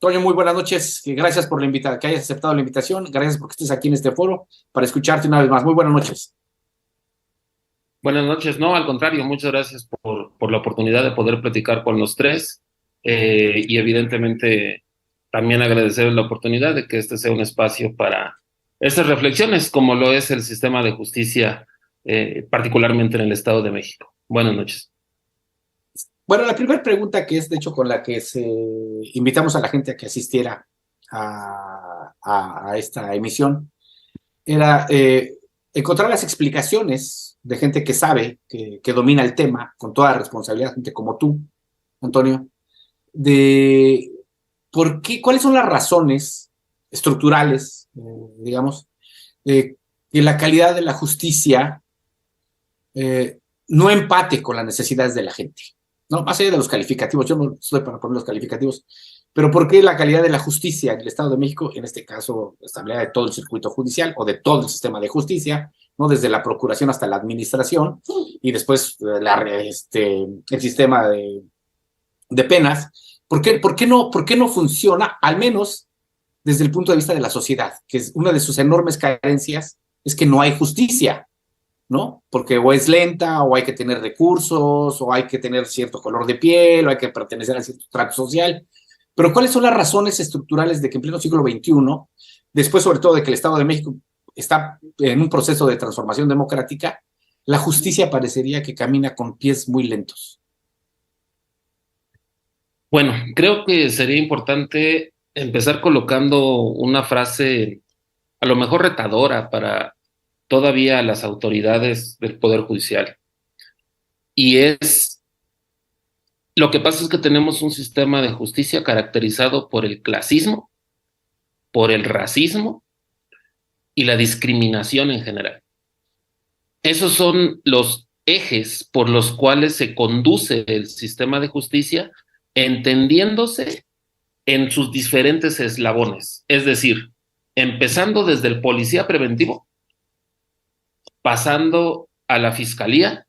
Toño, muy buenas noches. Gracias por que hayas aceptado la invitación. Gracias porque estés aquí en este foro para escucharte una vez más. Muy buenas noches. Buenas noches, no, al contrario, muchas gracias por la oportunidad de poder platicar con los tres y evidentemente también agradecer la oportunidad de que este sea un espacio para estas reflexiones, como lo es el sistema de justicia, particularmente en el Estado de México. Buenas noches. Bueno, la primera pregunta que es, de hecho, con la que invitamos a la gente a que asistiera a esta emisión, era encontrar las explicaciones de gente que sabe, que domina el tema, con toda responsabilidad, gente como tú, Antonio, de cuáles son las razones estructurales, digamos, que la calidad de la justicia no empate con las necesidades de la gente. ¿No? Más allá de los calificativos, yo no estoy para poner los calificativos, pero ¿por qué la calidad de la justicia en el Estado de México, en este caso, la estabilidad de todo el circuito judicial o de todo el sistema de justicia, ¿no? Desde la procuración hasta la administración y después el sistema de penas? ¿Por qué no funciona, al menos desde el punto de vista de la sociedad? Que es una de sus enormes carencias, es que no hay justicia, ¿no? Porque o es lenta, o hay que tener recursos, o hay que tener cierto color de piel, o hay que pertenecer a cierto trato social. Pero ¿cuáles son las razones estructurales de que en pleno siglo XXI, después sobre todo de que el Estado de México está en un proceso de transformación democrática, la justicia parecería que camina con pies muy lentos? Bueno, creo que sería importante empezar colocando una frase a lo mejor retadora para todavía las autoridades del Poder Judicial. Y es, lo que pasa es que tenemos un sistema de justicia caracterizado por el clasismo, por el racismo y la discriminación en general. Esos son los ejes por los cuales se conduce el sistema de justicia, entendiéndose en sus diferentes eslabones. Es decir, empezando desde el policía preventivo, pasando a la fiscalía,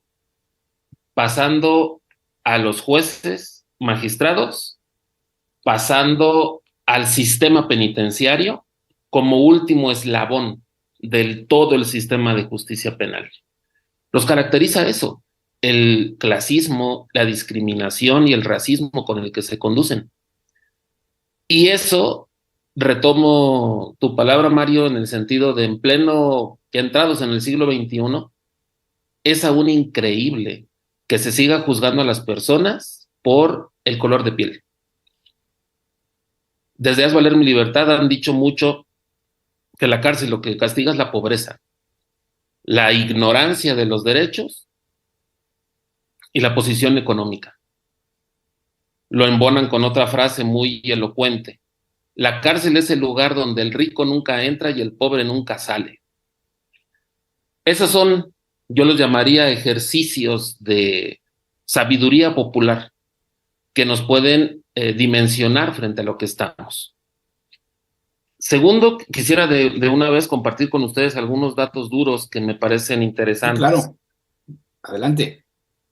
pasando a los jueces, magistrados, pasando al sistema penitenciario como último eslabón del todo el sistema de justicia penal. Los caracteriza eso, el clasismo, la discriminación y el racismo con el que se conducen. Y eso, retomo tu palabra, Mario, en el sentido de en pleno, que entrados en el siglo XXI, es aún increíble que se siga juzgando a las personas por el color de piel. Desde Haz Valer Mi Libertad han dicho mucho que la cárcel lo que castiga es la pobreza, la ignorancia de los derechos y la posición económica. Lo embonan con otra frase muy elocuente. La cárcel es el lugar donde el rico nunca entra y el pobre nunca sale. Esos son, yo los llamaría ejercicios de sabiduría popular que nos pueden dimensionar frente a lo que estamos. Segundo, quisiera de una vez compartir con ustedes algunos datos duros que me parecen Sí, interesantes. claro, adelante.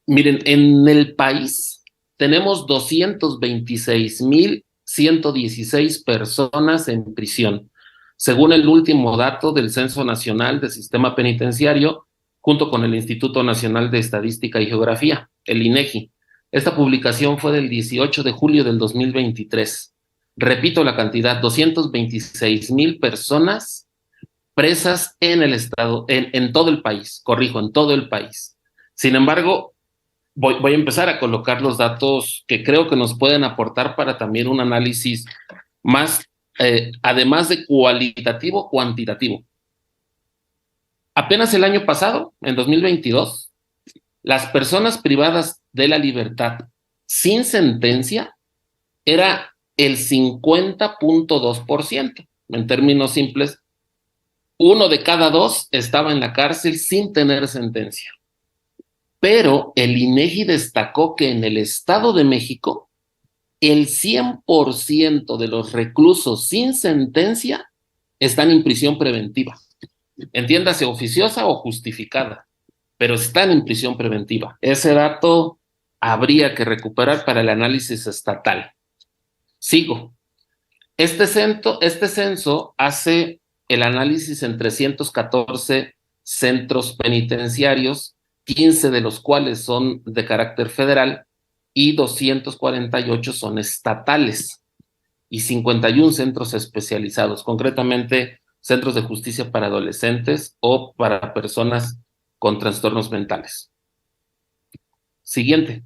Miren, en el país tenemos 226,116 personas en prisión, según el último dato del Censo Nacional del Sistema Penitenciario, junto con el Instituto Nacional de Estadística y Geografía, el INEGI. Esta publicación fue del 18 de julio del 2023. Repito la cantidad, 226,000 personas presas en el estado, en todo el país, corrijo, en todo el país. Sin embargo, voy a empezar a colocar los datos que creo que nos pueden aportar para también un análisis más, además de cualitativo, cuantitativo. Apenas el año pasado, en 2022, las personas privadas de la libertad sin sentencia era el 50,2%. En términos simples, uno de cada dos estaba en la cárcel sin tener sentencia. Pero el INEGI destacó que en el Estado de México, el 100% de los reclusos sin sentencia están en prisión preventiva. Entiéndase, oficiosa o justificada, pero están en prisión preventiva. Ese dato habría que recuperar para el análisis estatal. Sigo. Este censo hace el análisis en 314 centros penitenciarios, 15 de los cuales son de carácter federal y 248 son estatales y 51 centros especializados, concretamente centros de justicia para adolescentes o para personas con trastornos mentales. Siguiente.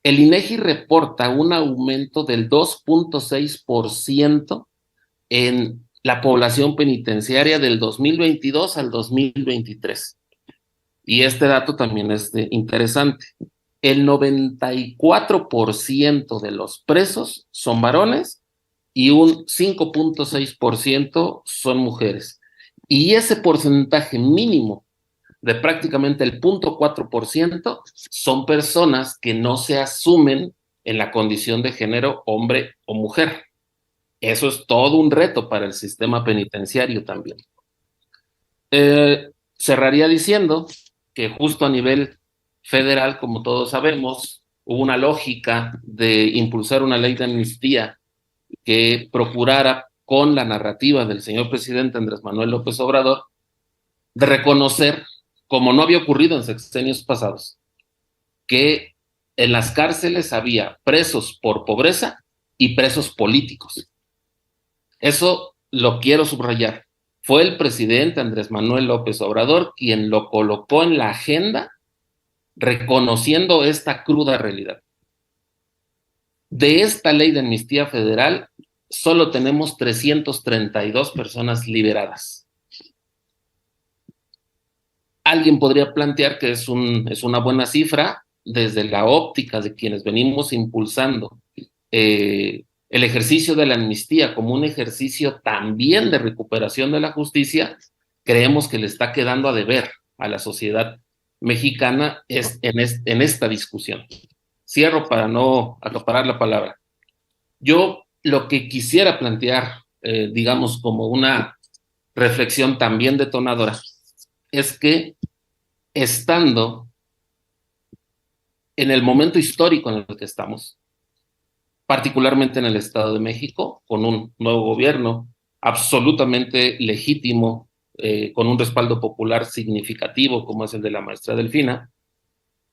El INEGI reporta un aumento del 2.6% en la población penitenciaria del 2022 al 2023. Y este dato también es interesante. El 94% de los presos son varones y un 5.6% son mujeres. Y ese porcentaje mínimo de prácticamente el 0.4% son personas que no se asumen en la condición de género hombre o mujer. Eso es todo un reto para el sistema penitenciario también. Cerraría diciendo que justo a nivel federal, como todos sabemos, hubo una lógica de impulsar una ley de amnistía que procurara, con la narrativa del señor presidente Andrés Manuel López Obrador, de reconocer, como no había ocurrido en sexenios pasados, que en las cárceles había presos por pobreza y presos políticos. Eso lo quiero subrayar. Fue el presidente Andrés Manuel López Obrador quien lo colocó en la agenda, reconociendo esta cruda realidad. De esta ley de amnistía federal, solo tenemos 332 personas liberadas. Alguien podría plantear que es una buena cifra desde la óptica de quienes venimos impulsando el ejercicio de la amnistía como un ejercicio también de recuperación de la justicia. Creemos que le está quedando a deber a la sociedad mexicana en esta discusión. Cierro para no acaparar la palabra. Yo lo que quisiera plantear, digamos, como una reflexión también detonadora, es que estando en el momento histórico en el que estamos, particularmente en el Estado de México, con un nuevo gobierno absolutamente legítimo, con un respaldo popular significativo como es el de la maestra Delfina,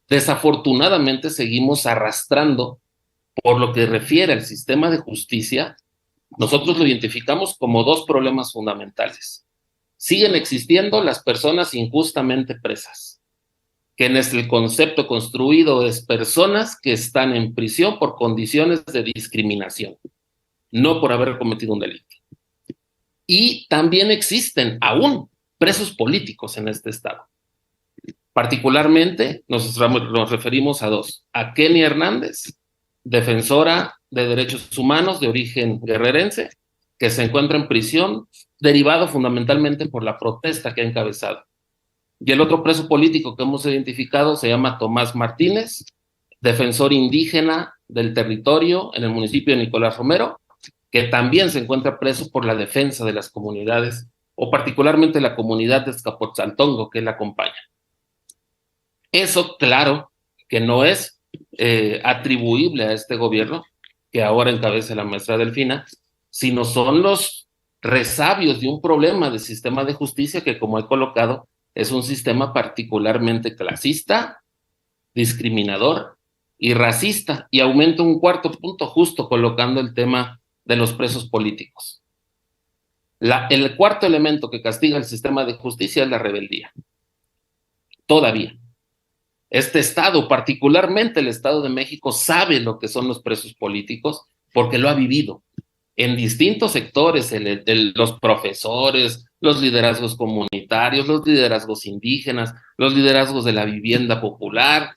desafortunadamente seguimos arrastrando, por lo que refiere al sistema de justicia, nosotros lo identificamos como dos problemas fundamentales. Siguen existiendo las personas injustamente presas, que en el concepto construido es personas que están en prisión por condiciones de discriminación, no por haber cometido un delito. Y también existen aún presos políticos en este estado. Particularmente nos referimos a dos: a Kenia Hernández, defensora de derechos humanos de origen guerrerense, que se encuentra en prisión derivado fundamentalmente por la protesta que ha encabezado. Y el otro preso político que hemos identificado se llama Tomás Martínez, defensor indígena del territorio en el municipio de Nicolás Romero, que también se encuentra preso por la defensa de las comunidades, o particularmente la comunidad de Escapotzaltongo, que él acompaña. Eso, claro, que no es atribuible a este gobierno, que ahora encabeza la maestra Delfina, sino son los resabios de un problema de sistema de justicia que, como he colocado, es un sistema particularmente clasista, discriminador y racista. Y aumento un cuarto punto justo colocando el tema de los presos políticos. El cuarto elemento que castiga el sistema de justicia es la rebeldía. Todavía. Este estado, particularmente el Estado de México, sabe lo que son los presos políticos porque lo ha vivido en distintos sectores, los profesores, los liderazgos comunitarios, los liderazgos indígenas, los liderazgos de la vivienda popular.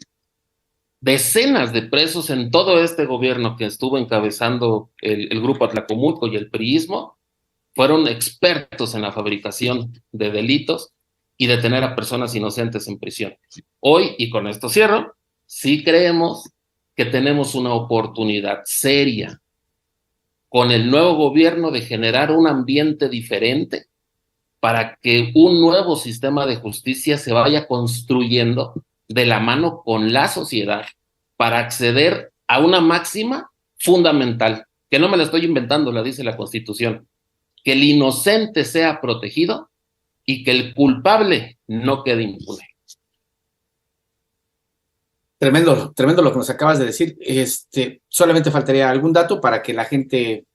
Decenas de presos en todo este gobierno que estuvo encabezando el grupo Atlacomulco y el priismo fueron expertos en la fabricación de delitos y de tener a personas inocentes en prisión. Hoy, y con esto cierro, sí creemos que tenemos una oportunidad seria con el nuevo gobierno de generar un ambiente diferente para que un nuevo sistema de justicia se vaya construyendo de la mano con la sociedad para acceder a una máxima fundamental, que no me la estoy inventando, la dice la Constitución, que el inocente sea protegido y que el culpable no quede impune. Tremendo, tremendo lo que nos acabas de decir. Solamente faltaría algún dato para que la gente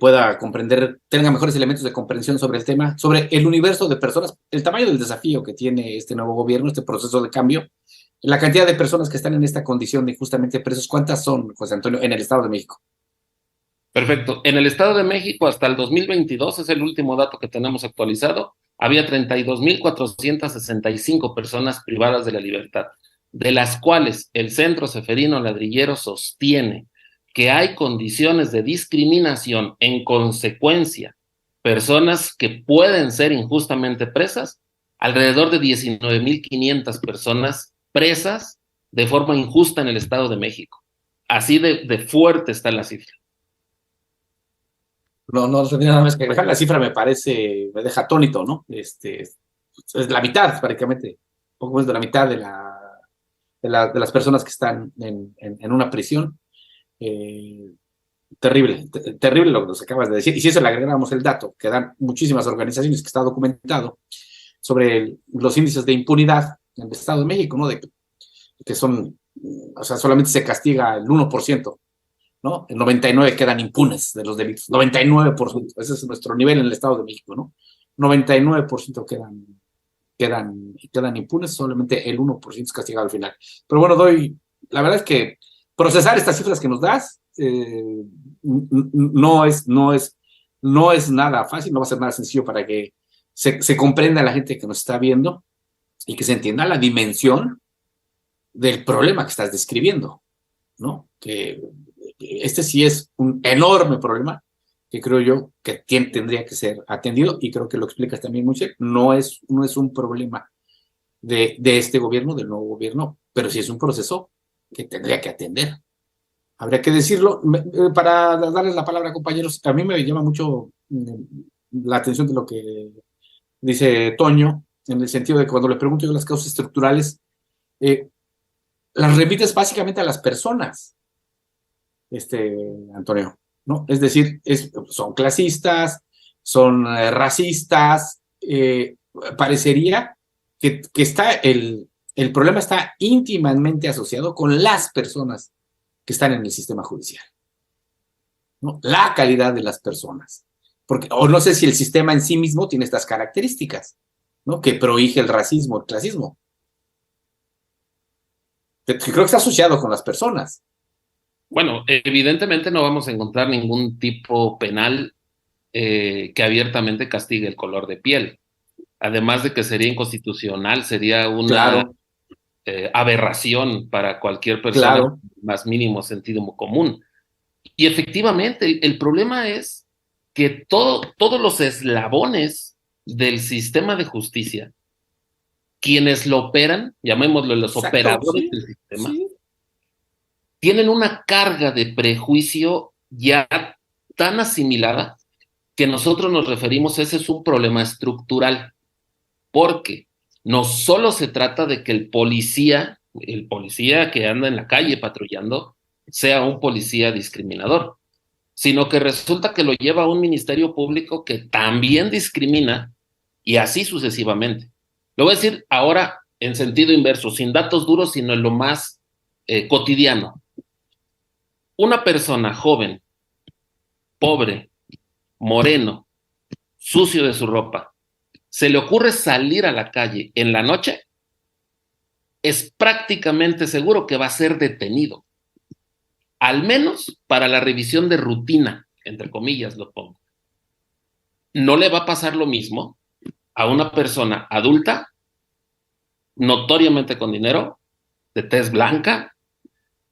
pueda comprender, tenga mejores elementos de comprensión sobre el tema, sobre el universo de personas, el tamaño del desafío que tiene este nuevo gobierno, este proceso de cambio, la cantidad de personas que están en esta condición de injustamente presos. ¿Cuántas son, José Antonio, en el Estado de México? Perfecto. En el Estado de México, hasta el 2022, es el último dato que tenemos actualizado, había 32,465 personas privadas de la libertad, de las cuales el Centro Ceferino Ladrillero sostiene que hay condiciones de discriminación, en consecuencia, personas que pueden ser injustamente presas, alrededor de 19,500 personas presas de forma injusta en el Estado de México. Así de fuerte está la cifra. No tendría nada más que agregar. La cifra me deja atónito, ¿no? Es la mitad, prácticamente, poco más de la mitad de las personas que están en una prisión. Terrible, terrible lo que nos acabas de decir. Y si eso le agregamos el dato que dan muchísimas organizaciones, que está documentado, sobre los índices de impunidad en el Estado de México, ¿no? Que son, o sea, solamente se castiga el 1%, ¿no? El 99% quedan impunes de los delitos. 99%, ese es nuestro nivel en el Estado de México, ¿no? 99% quedan impunes, solamente el 1% es castigado al final. Pero bueno, la verdad es que procesar estas cifras que nos das no es nada fácil, no va a ser nada sencillo para que se comprenda a la gente que nos está viendo y que se entienda la dimensión del problema que estás describiendo, ¿no? Que este sí es un enorme problema que creo yo que tendría que ser atendido, y creo que lo explicas también muy bien. No es un problema de este gobierno, del nuevo gobierno, pero sí es un proceso que tendría que atender. Habría que decirlo. Para darles la palabra, compañeros, a mí me llama mucho la atención de lo que dice Toño, en el sentido de que cuando le pregunto yo las causas estructurales, las remites básicamente a las personas, Antonio, ¿no? Es decir, son clasistas, son racistas, parecería que el problema está íntimamente asociado con las personas que están en el sistema judicial, ¿no? La calidad de las personas. O no sé si el sistema en sí mismo tiene estas características, ¿no? Que prohíbe el racismo, el clasismo. Creo que está asociado con las personas. Bueno, evidentemente no vamos a encontrar ningún tipo penal que abiertamente castigue el color de piel. Además de que sería inconstitucional, sería una aberración para cualquier persona con más mínimo sentido común. Y efectivamente, el problema es que todos los eslabones del sistema de justicia, quienes lo operan, llamémoslo los operadores del sistema, tienen una carga de prejuicio ya tan asimilada que nosotros nos referimos, ese es un problema estructural, porque no solo se trata de que el policía que anda en la calle patrullando sea un policía discriminador, sino que resulta que lo lleva a un ministerio público que también discrimina, y así sucesivamente. Lo voy a decir ahora en sentido inverso, sin datos duros, sino en lo más cotidiano. Una persona joven, pobre, moreno, sucio de su ropa, se le ocurre salir a la calle en la noche, es prácticamente seguro que va a ser detenido, al menos para la revisión de rutina, entre comillas lo pongo. No le va a pasar lo mismo a una persona adulta, notoriamente con dinero, de tez blanca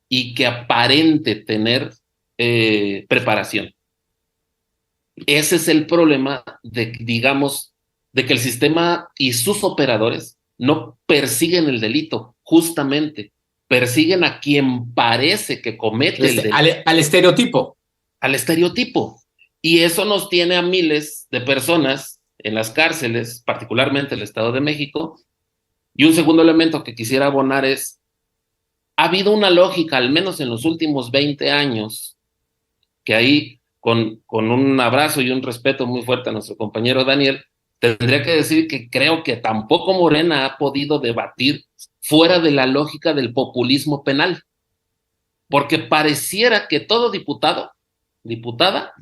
y que aparente tener preparación. Ese es el problema digamos, de que el sistema y sus operadores no persiguen el delito, justamente, persiguen a quien parece que comete el delito. Al estereotipo. Al estereotipo. Y eso nos tiene a miles de personas en las cárceles, particularmente en el Estado de México. Y un segundo elemento que quisiera abonar es, ha habido una lógica, al menos en los últimos 20 años, que ahí, con un abrazo y un respeto muy fuerte a nuestro compañero Daniel, tendría que decir que creo que tampoco Morena ha podido debatir fuera de la lógica del populismo penal, porque pareciera que todo diputado, diputada,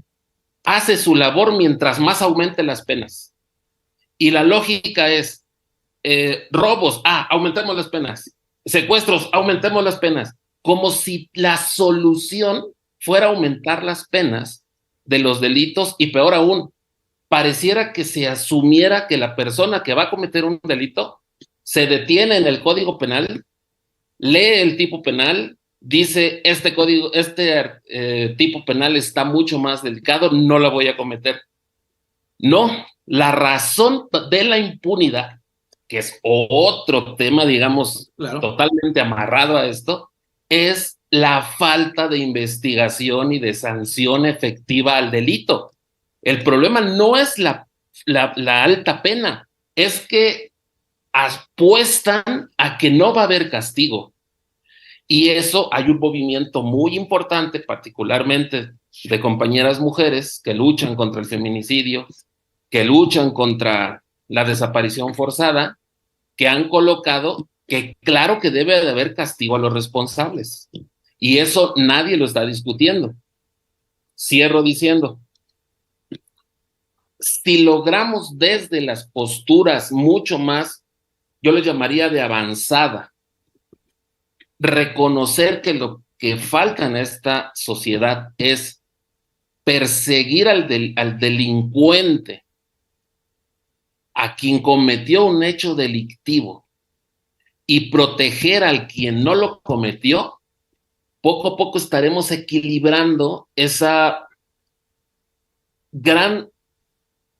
hace su labor mientras más aumente las penas. Y la lógica es, robos, aumentemos las penas, secuestros, aumentemos las penas, como si la solución fuera aumentar las penas de los delitos y peor aún, pareciera que se asumiera que la persona que va a cometer un delito se detiene en el Código Penal, lee el tipo penal, dice este código, tipo penal está mucho más delicado, no la voy a cometer. No, la razón de la impunidad, que es otro tema, digamos, Claro. totalmente amarrado a esto, es la falta de investigación y de sanción efectiva al delito. El problema no es la alta pena, es que apuestan a que no va a haber castigo. Y eso hay un movimiento muy importante, particularmente de compañeras mujeres que luchan contra el feminicidio, que luchan contra la desaparición forzada, que han colocado que claro que debe de haber castigo a los responsables. Y eso nadie lo está discutiendo. Cierro diciendo, si logramos desde las posturas mucho más, yo le llamaría de avanzada, reconocer que lo que falta en esta sociedad es perseguir al delincuente, a quien cometió un hecho delictivo, y proteger al quien no lo cometió, poco a poco estaremos equilibrando esa gran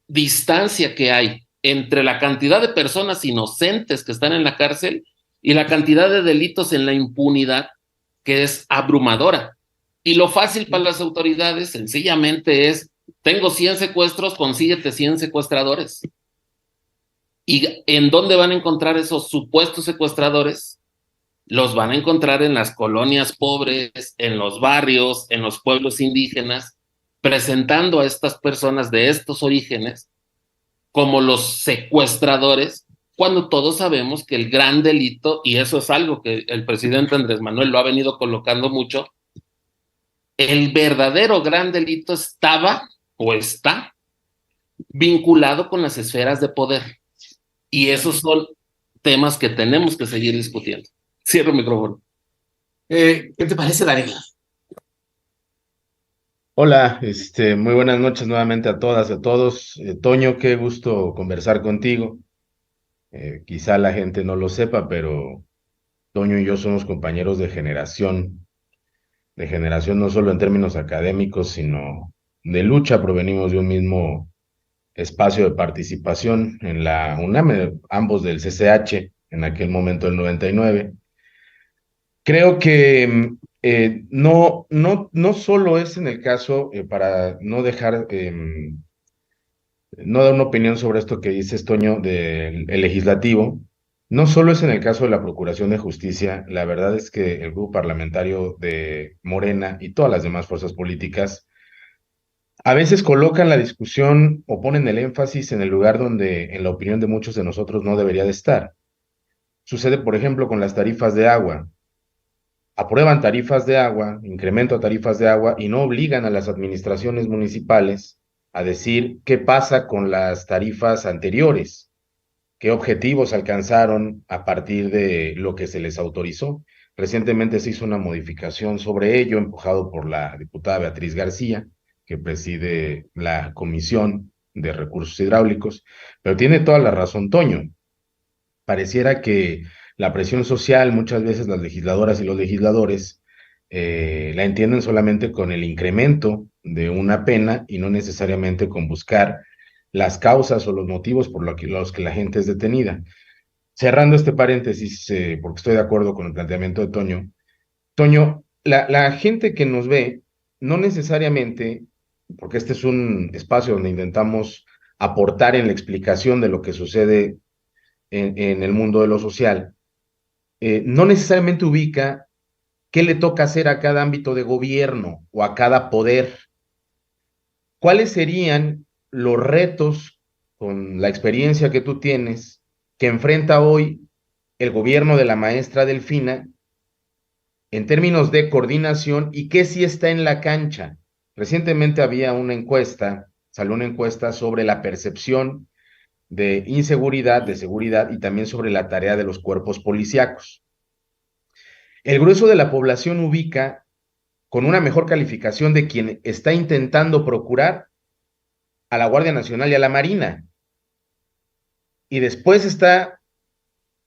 distancia que hay entre la cantidad de personas inocentes que están en la cárcel y la cantidad de delitos en la impunidad, que es abrumadora. Y lo fácil para las autoridades sencillamente es, tengo 100 secuestros, consíguete 100 secuestradores. ¿Y en dónde van a encontrar esos supuestos secuestradores? Los van a encontrar en las colonias pobres, en los barrios, en los pueblos indígenas, presentando a estas personas de estos orígenes como los secuestradores, cuando todos sabemos que el gran delito, y eso es algo que el presidente Andrés Manuel lo ha venido colocando mucho, el verdadero gran delito estaba o está vinculado con las esferas de poder. Y esos son temas que tenemos que seguir discutiendo. Cierro el micrófono. ¿Qué te parece, Daniel? Hola, muy buenas noches nuevamente a todas y a todos. Toño, qué gusto conversar contigo. Quizá la gente no lo sepa, pero Toño y yo somos compañeros de generación no solo en términos académicos, sino de lucha. Provenimos de un mismo espacio de participación en la UNAM, ambos del CCH, en aquel momento del 99. Creo que no solo es en el caso, para no dejar, no dar una opinión sobre esto que dices, Toño, del el legislativo, no solo es en el caso de la Procuración de Justicia, la verdad es que el grupo parlamentario de Morena y todas las demás fuerzas políticas a veces colocan la discusión o ponen el énfasis en el lugar donde, en la opinión de muchos de nosotros, no debería de estar. Sucede, por ejemplo, con las tarifas de agua. Aprueban tarifas de agua, incremento a tarifas de agua y no obligan a las administraciones municipales a decir qué pasa con las tarifas anteriores, qué objetivos alcanzaron a partir de lo que se les autorizó. Recientemente se hizo una modificación sobre ello, empujado por la diputada Beatriz García, que preside la Comisión de Recursos Hidráulicos, pero tiene toda la razón Toño. Pareciera que la presión social, muchas veces las legisladoras y los legisladores la entienden solamente con el incremento de una pena y no necesariamente con buscar las causas o los motivos por los que la gente es detenida. Cerrando este paréntesis, porque estoy de acuerdo con el planteamiento de Toño. Toño, la gente que nos ve, no necesariamente, porque este es un espacio donde intentamos aportar en la explicación de lo que sucede en el mundo de lo social, no necesariamente ubica qué le toca hacer a cada ámbito de gobierno o a cada poder ¿cuáles serían los retos con la experiencia que tú tienes que enfrenta hoy el gobierno de la maestra Delfina en términos de coordinación y qué sí está en la cancha? Recientemente había una encuesta, salió una encuesta sobre la percepción de inseguridad, de seguridad y también sobre la tarea de los cuerpos policíacos. El grueso de la población ubica con una mejor calificación de quien está intentando procurar a la Guardia Nacional y a la Marina. Y después está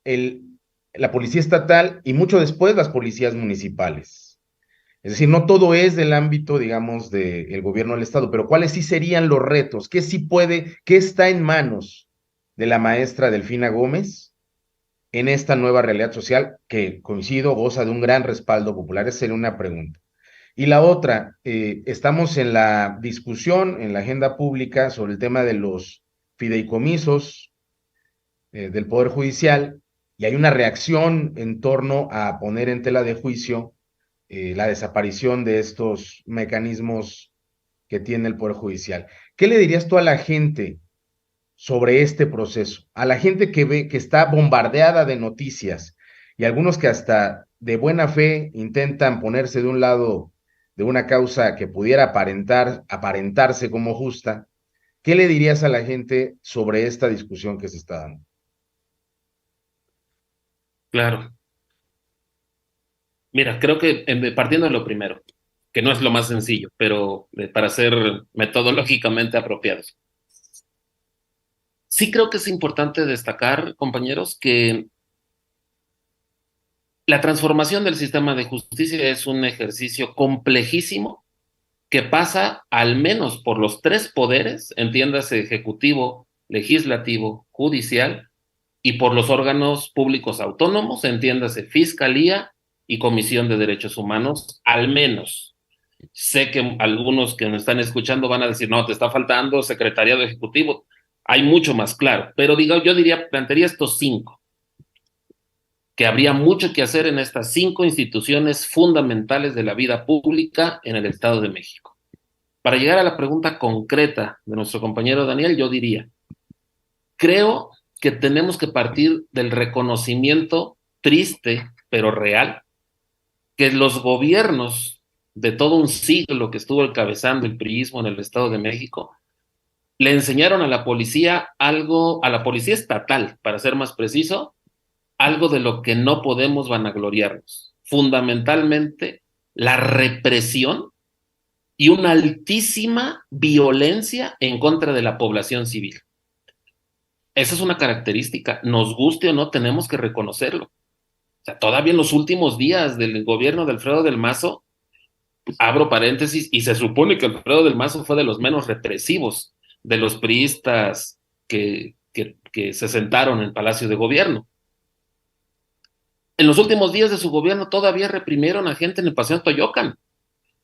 la policía estatal y mucho después las policías municipales. Es decir, no todo es del ámbito, digamos, del gobierno del Estado, pero ¿cuáles sí serían los retos? ¿Qué sí puede, qué está en manos de la maestra Delfina Gómez en esta nueva realidad social que, coincido, goza de un gran respaldo popular? Esa sería una pregunta. Y la otra, estamos en la discusión, en la agenda pública sobre el tema de los fideicomisos del Poder Judicial, y hay una reacción en torno a poner en tela de juicio la desaparición de estos mecanismos que tiene el Poder Judicial. ¿Qué le dirías tú a la gente sobre este proceso? A la gente que ve, que está bombardeada de noticias, y algunos que hasta de buena fe intentan ponerse de un lado de una causa que pudiera aparentarse como justa. ¿Qué le dirías a la gente sobre esta discusión que se está dando? Claro. Mira, creo que partiendo de lo primero, que no es lo más sencillo, pero para ser metodológicamente apropiados. Sí creo que es importante destacar, compañeros, que la transformación del sistema de justicia es un ejercicio complejísimo que pasa al menos por los tres poderes, entiéndase ejecutivo, legislativo, judicial, y por los órganos públicos autónomos, entiéndase Fiscalía y Comisión de Derechos Humanos, al menos. Sé que algunos que nos están escuchando van a decir, no, te está faltando secretariado ejecutivo. Hay mucho más claro, pero yo diría, plantearía estos cinco, que habría mucho que hacer en estas cinco instituciones fundamentales de la vida pública en el Estado de México. Para llegar a la pregunta concreta de nuestro compañero Daniel, yo diría, creo que tenemos que partir del reconocimiento triste, pero real, que los gobiernos de todo un siglo que estuvo encabezando el priismo en el Estado de México, le enseñaron a la policía algo, a la policía estatal, para ser más preciso, algo de lo que no podemos vanagloriarnos. Fundamentalmente, la represión y una altísima violencia en contra de la población civil. Esa es una característica, nos guste o no, tenemos que reconocerlo. O sea, todavía en los últimos días del gobierno de Alfredo del Mazo, abro paréntesis, y se supone que Alfredo del Mazo fue de los menos represivos de los priistas que se sentaron en el Palacio de Gobierno. En los últimos días de su gobierno todavía reprimieron a gente en el Paseo Toyocan,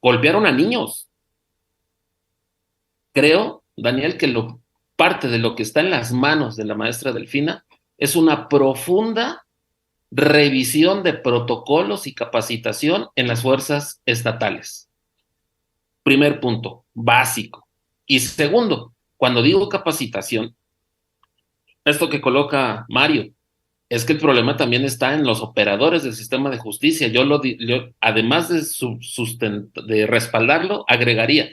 golpearon a niños. Creo, Daniel, que parte de lo que está en las manos de la maestra Delfina es una profunda revisión de protocolos y capacitación en las fuerzas estatales. Primer punto, básico. Y segundo, cuando digo capacitación, esto que coloca Mario, es que el problema también está en los operadores del sistema de justicia. Yo además de respaldarlo, agregaría,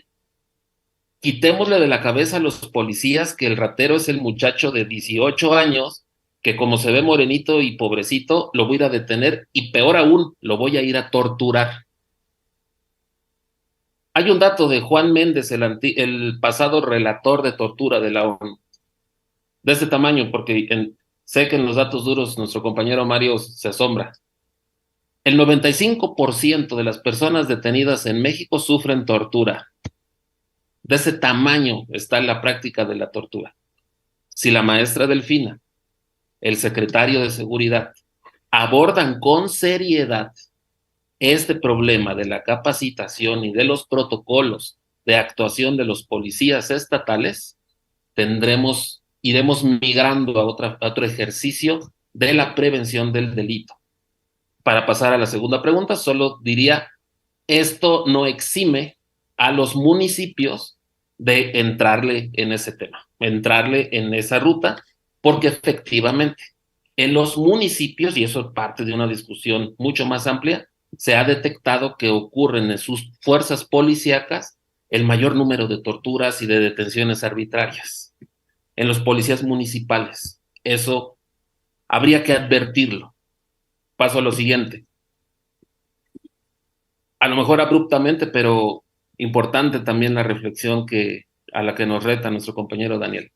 quitémosle de la cabeza a los policías que el ratero es el muchacho de 18 años, que como se ve morenito y pobrecito, lo voy a ir a detener y peor aún, lo voy a ir a torturar. Hay un dato de Juan Méndez, el pasado relator de tortura de la ONU, de este tamaño, porque sé que en los datos duros nuestro compañero Mario se asombra. El 95% de las personas detenidas en México sufren tortura. De ese tamaño está la práctica de la tortura. Si la maestra Delfina, el secretario de Seguridad, abordan con seriedad este problema de la capacitación y de los protocolos de actuación de los policías estatales, iremos migrando a otro ejercicio de la prevención del delito. Para pasar a la segunda pregunta, solo diría, esto no exime a los municipios de entrarle en ese tema, entrarle en esa ruta, porque efectivamente en los municipios, y eso es parte de una discusión mucho más amplia, se ha detectado que ocurren en sus fuerzas policíacas el mayor número de torturas y de detenciones arbitrarias en los policías municipales. Eso habría que advertirlo. Paso a lo siguiente. A lo mejor abruptamente, pero importante también la reflexión a la que nos reta nuestro compañero Daniel.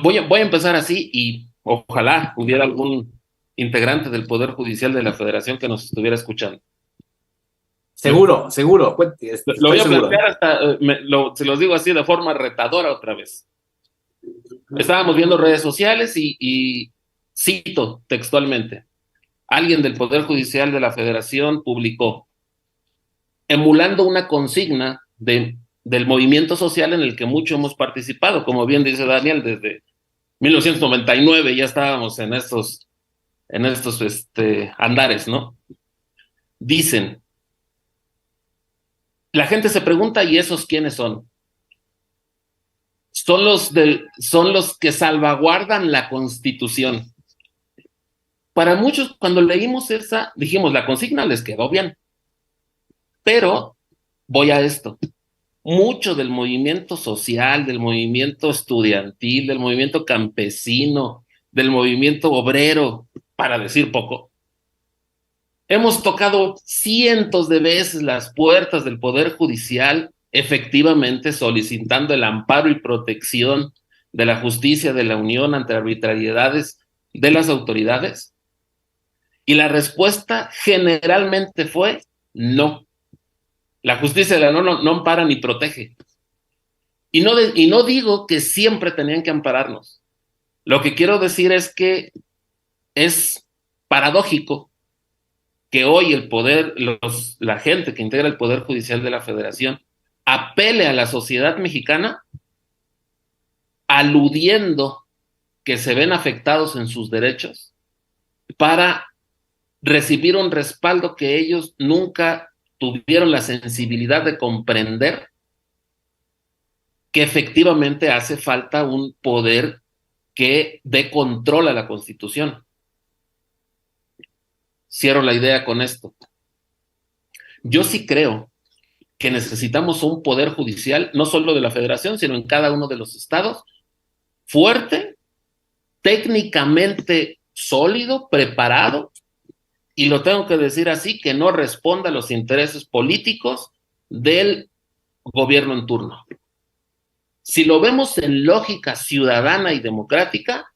Voy a empezar así y ojalá hubiera algún integrante del Poder Judicial de la Federación que nos estuviera escuchando. Seguro. Lo voy a plantear hasta, se los digo así de forma retadora otra vez. Estábamos viendo redes sociales y cito textualmente, alguien del Poder Judicial de la Federación publicó, emulando una consigna del movimiento social en el que mucho hemos participado, como bien dice Daniel, desde 1999 ya estábamos en estos andares, ¿no? Dicen, la gente se pregunta, ¿y esos quiénes son? Son los que salvaguardan la Constitución. Para muchos, cuando leímos esa, dijimos, la consigna les quedó bien. Pero voy a esto. Mucho del movimiento social, del movimiento estudiantil, del movimiento campesino, del movimiento obrero, para decir poco, hemos tocado cientos de veces las puertas del Poder Judicial, efectivamente solicitando el amparo y protección de la justicia de la Unión ante arbitrariedades de las autoridades. Y la respuesta generalmente fue no. La justicia de la Unión no ampara ni protege. Y no digo que siempre tenían que ampararnos. Lo que quiero decir es que es paradójico que hoy el poder, la gente que integra el Poder Judicial de la Federación apele a la sociedad mexicana aludiendo que se ven afectados en sus derechos para recibir un respaldo que ellos nunca tuvieron la sensibilidad de comprender, que efectivamente hace falta un poder que dé control a la Constitución. Cierro la idea con esto. Yo sí creo que necesitamos un poder judicial, no solo de la Federación, sino en cada uno de los estados, fuerte, técnicamente sólido, preparado, y lo tengo que decir así, que no responda a los intereses políticos del gobierno en turno. Si lo vemos en lógica ciudadana y democrática,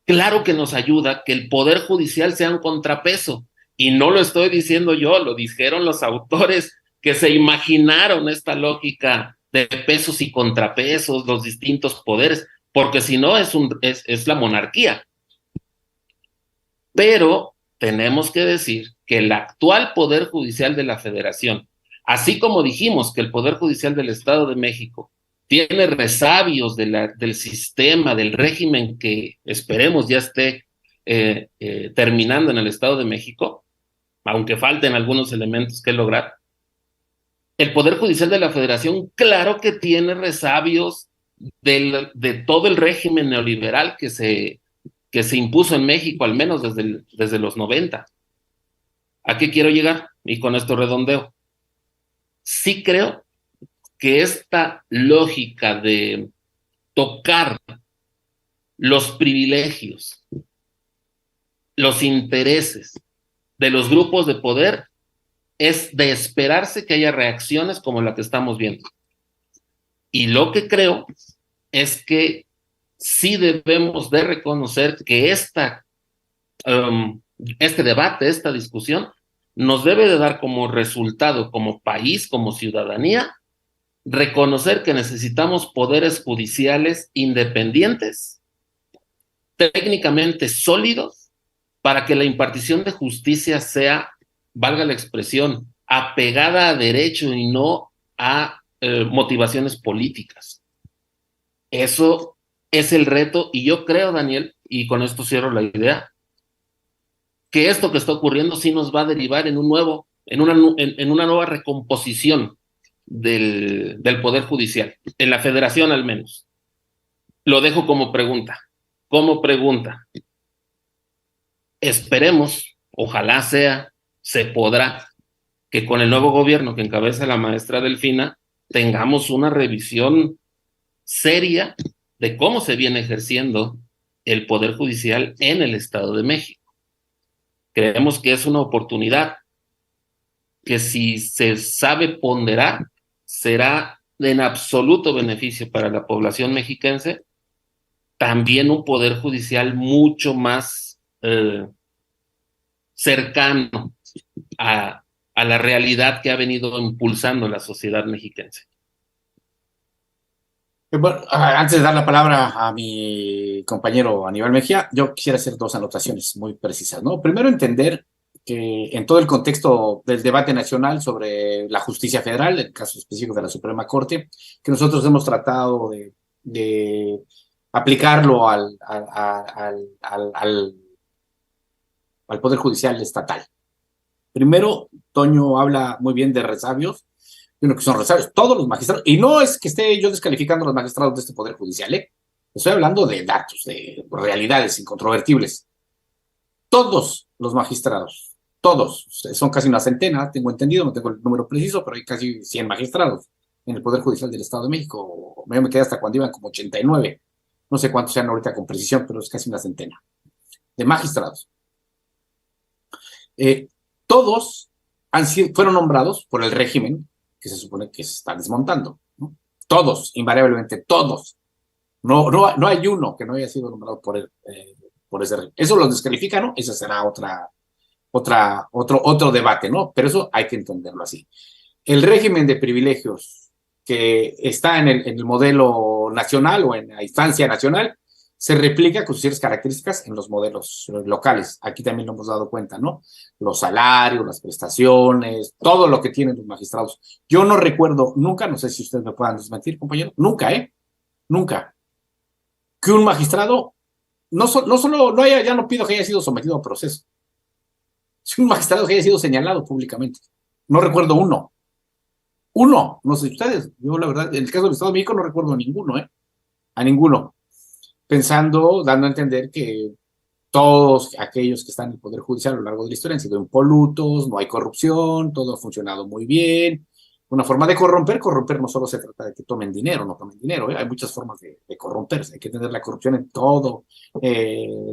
claro que nos ayuda que el Poder Judicial sea un contrapeso. Y no lo estoy diciendo yo, lo dijeron los autores que se imaginaron esta lógica de pesos y contrapesos, los distintos poderes, porque si no es la monarquía. Pero tenemos que decir que el actual Poder Judicial de la Federación, así como dijimos que el Poder Judicial del Estado de México tiene resabios del sistema, del régimen que esperemos ya esté terminando en el Estado de México, aunque falten algunos elementos que lograr, el Poder Judicial de la Federación claro que tiene resabios de todo el régimen neoliberal que se impuso en México, al menos desde los 90. ¿A qué quiero llegar? Y con esto redondeo. Sí creo que esta lógica de tocar los privilegios, los intereses de los grupos de poder, es de esperarse que haya reacciones como la que estamos viendo. Y lo que creo es que sí debemos de reconocer que este debate, esta discusión, nos debe de dar como resultado, como país, como ciudadanía, reconocer que necesitamos poderes judiciales independientes, técnicamente sólidos, para que la impartición de justicia sea, valga la expresión, apegada a derecho y no a motivaciones políticas. Eso es el reto, y yo creo, Daniel, y con esto cierro la idea, que esto que está ocurriendo sí nos va a derivar en una nueva recomposición del Poder Judicial, en la Federación al menos. Lo dejo como pregunta. Como pregunta. Esperemos, ojalá se podrá, que con el nuevo gobierno que encabeza la maestra Delfina tengamos una revisión seria de cómo se viene ejerciendo el Poder Judicial en el Estado de México. Creemos que es una oportunidad que, si se sabe ponderar, será en absoluto beneficio para la población mexiquense. También un Poder Judicial mucho más cercano a la realidad que ha venido impulsando la sociedad mexiquense. Bueno, antes de dar la palabra a mi compañero Aníbal Mejía, yo quisiera hacer dos anotaciones muy precisas, ¿no? Primero, entender que en todo el contexto del debate nacional sobre la justicia federal, el caso específico de la Suprema Corte, que nosotros hemos tratado de aplicarlo al Poder Judicial estatal. Primero, Toño habla muy bien de resabios, que son resabios, todos los magistrados, y no es que esté yo descalificando a los magistrados de este Poder Judicial, estoy hablando de datos, de realidades incontrovertibles. Todos los magistrados, todos, son casi una centena, tengo entendido, no tengo el número preciso, pero hay casi 100 magistrados en el Poder Judicial del Estado de México. Yo me quedé hasta cuando iban como 89, no sé cuántos sean ahorita con precisión, pero es casi una centena de magistrados. Todos fueron nombrados por el régimen que se supone que se está desmontando, ¿no? Todos, invariablemente, todos. No hay uno que no haya sido nombrado por ese régimen. ¿Eso los descalifica, no? Ese será otro debate, ¿no? Pero eso hay que entenderlo así. El régimen de privilegios que está en el modelo nacional o en la instancia nacional se replica con ciertas características en los modelos locales. Aquí también lo hemos dado cuenta, ¿no? Los salarios, las prestaciones, todo lo que tienen los magistrados. Yo no recuerdo nunca, no sé si ustedes me puedan desmentir, compañero, nunca, nunca, que un magistrado ya no pido que haya sido sometido a proceso. Si un magistrado que haya sido señalado públicamente. No recuerdo uno, no sé ustedes. Yo, la verdad, en el caso del Estado de México no recuerdo a ninguno, a ninguno. Dando a entender que todos aquellos que están en el Poder Judicial a lo largo de la historia han sido impolutos, no hay corrupción, todo ha funcionado muy bien. Una forma de corromper no solo se trata de que tomen dinero, no tomen dinero, hay muchas formas de corromperse, hay que tener la corrupción en todos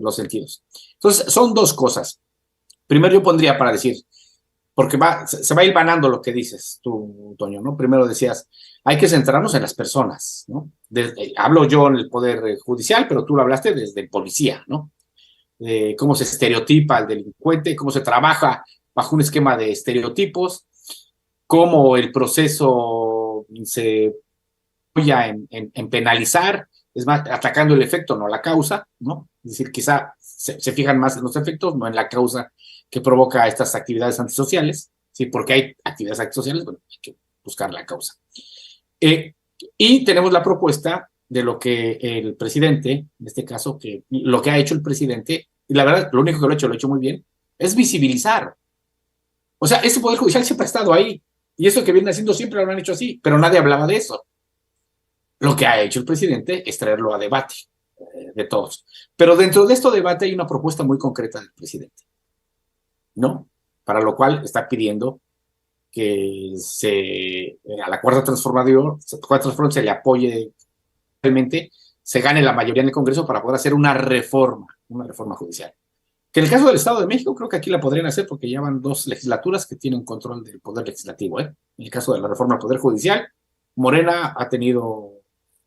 los sentidos. Entonces, son dos cosas. Primero yo pondría para decir, porque se va a ir vanando lo que dices tú, Toño, ¿no? Primero decías, hay que centrarnos en las personas, ¿no? Hablo yo en el Poder Judicial, pero tú lo hablaste desde policía, ¿no? Cómo se estereotipa al delincuente, cómo se trabaja bajo un esquema de estereotipos, cómo el proceso se apoya en penalizar, es más, atacando el efecto, no la causa, ¿no? Es decir, quizá se fijan más en los efectos, no en la causa que provoca estas actividades antisociales, ¿sí? Porque hay actividades antisociales, bueno, hay que buscar la causa. Y tenemos la propuesta de lo que el presidente, en este caso, lo que ha hecho el presidente, y la verdad, lo único que lo ha hecho muy bien, es visibilizar. O sea, ese Poder Judicial siempre ha estado ahí, y eso que viene haciendo siempre lo han hecho así, pero nadie hablaba de eso. Lo que ha hecho el presidente es traerlo a debate de todos. Pero dentro de este debate hay una propuesta muy concreta del presidente, ¿no? Para lo cual está pidiendo que a la Cuarta Transformación se le apoye, realmente se gane la mayoría en el Congreso para poder hacer una reforma judicial. Que en el caso del Estado de México creo que aquí la podrían hacer porque ya van 2 legislaturas que tienen control del Poder Legislativo, En el caso de la reforma del Poder Judicial, Morena ha tenido,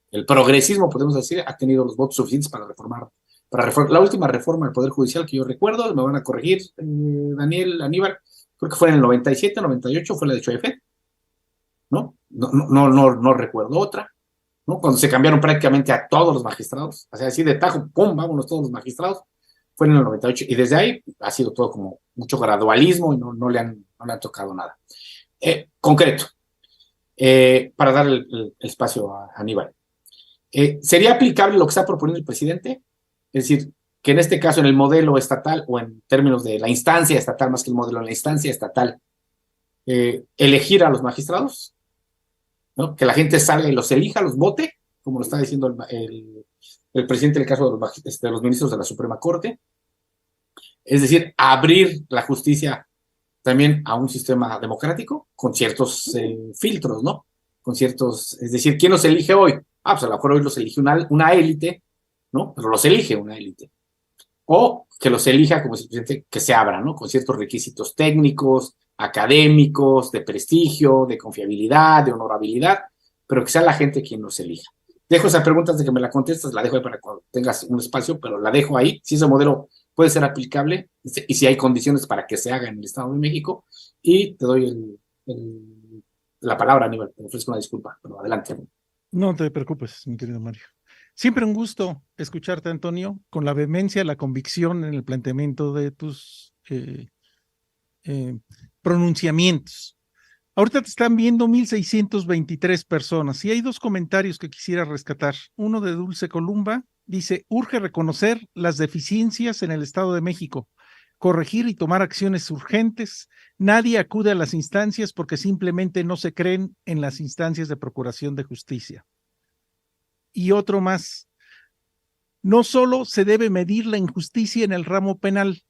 el progresismo, podemos decir, ha tenido los votos suficientes para reformar. La última reforma del Poder Judicial que yo recuerdo, me van a corregir, Daniel, Aníbal, creo que fue en el 97, 98, fue la de Choefet, ¿no? No recuerdo otra, ¿no? Cuando se cambiaron prácticamente a todos los magistrados, o sea, así de tajo, ¡pum!, vámonos todos los magistrados, fue en el 98, y desde ahí ha sido todo como mucho gradualismo y no le han tocado nada. Concreto, para dar el espacio a Aníbal. ¿Sería aplicable lo que está proponiendo el presidente? Es decir, que en este caso en el modelo estatal o en términos de la instancia estatal, más que el modelo, en la instancia estatal, elegir a los magistrados. ¿no? Que la gente salga y los elija, los vote, como lo está diciendo el presidente del caso de los ministros de la Suprema Corte. Es decir, abrir la justicia también a un sistema democrático con ciertos filtros, ¿no? Con ciertos, es decir, ¿quién los elige hoy? Pues a lo mejor hoy los elige una élite, ¿no? Pero los elige una élite. O que los elija, como el presidente, que se abra, ¿no? Con ciertos requisitos técnicos, académicos, de prestigio, de confiabilidad, de honorabilidad, pero que sea la gente quien los elija. Dejo esa pregunta de que me la contestas, la dejo ahí para cuando tengas un espacio, pero la dejo ahí, si ese modelo puede ser aplicable y si hay condiciones para que se haga en el Estado de México. Y te doy la palabra, Aníbal, te ofrezco una disculpa, pero adelante. No te preocupes, mi querido Mario. Siempre un gusto escucharte, Antonio, con la vehemencia, la convicción en el planteamiento de tus pronunciamientos. Ahorita te están viendo 1,623 personas y hay dos comentarios que quisiera rescatar. Uno de Dulce Columba dice: urge reconocer las deficiencias en el Estado de México, corregir y tomar acciones urgentes. Nadie acude a las instancias porque simplemente no se creen en las instancias de procuración de justicia. Y otro más: no solo se debe medir la injusticia en el ramo penal,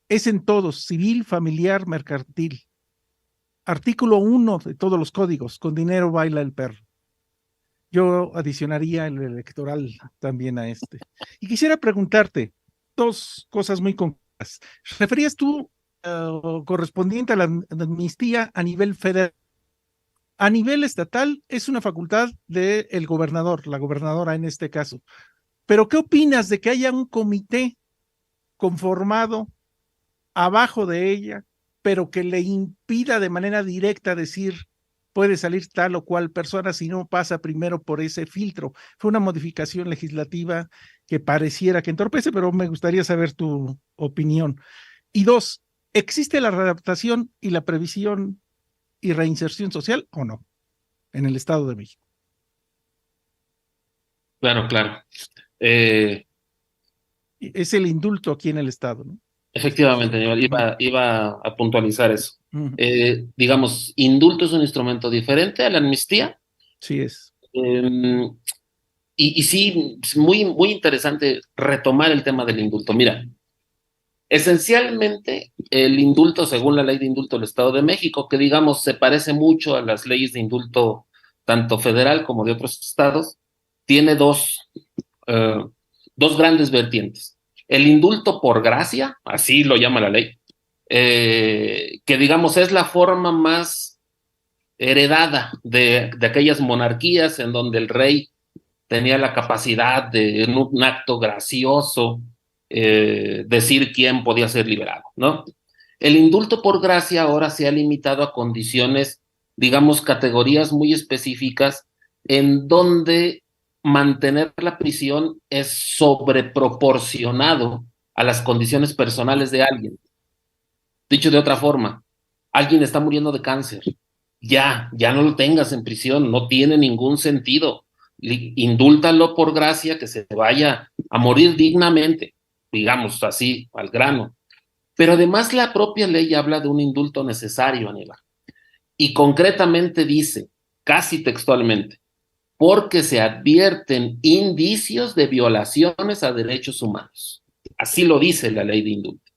es en todos, civil, familiar, mercantil. Artículo 1 de todos los códigos: con dinero baila el perro. Yo adicionaría el electoral también a este. Y quisiera preguntarte dos cosas muy concretas. Referías tú correspondiente a la amnistía a nivel federal. A nivel estatal es una facultad del gobernador, la gobernadora en este caso. Pero ¿qué opinas de que haya un comité conformado abajo de ella, pero que le impida de manera directa decir puede salir tal o cual persona si no pasa primero por ese filtro? Fue una modificación legislativa que pareciera que entorpece, pero me gustaría saber tu opinión. Y dos, ¿existe la readaptación y la previsión y reinserción social o no en el Estado de México? Claro, claro. Es el indulto aquí en el Estado, ¿no? Efectivamente, iba a puntualizar eso. Uh-huh. Digamos, indulto es un instrumento diferente a la amnistía. Sí es. Y sí, es muy, muy interesante retomar el tema del indulto. Mira, esencialmente el indulto, según la ley de indulto del Estado de México, que digamos se parece mucho a las leyes de indulto tanto federal como de otros estados, tiene dos grandes vertientes. El indulto por gracia, así lo llama la ley, que digamos es la forma más heredada de aquellas monarquías en donde el rey tenía la capacidad de, en un acto gracioso, decir quién podía ser liberado, ¿no? El indulto por gracia ahora se ha limitado a condiciones, digamos, categorías muy específicas en donde mantener la prisión es sobreproporcionado a las condiciones personales de alguien. Dicho de otra forma, alguien está muriendo de cáncer, ya no lo tengas en prisión, no tiene ningún sentido. Indúltalo por gracia, que se vaya a morir dignamente, digamos así, al grano. Pero además la propia ley habla de un indulto necesario, Aníbal. Y concretamente dice, casi textualmente, porque se advierten indicios de violaciones a derechos humanos. Así lo dice la ley de indulto.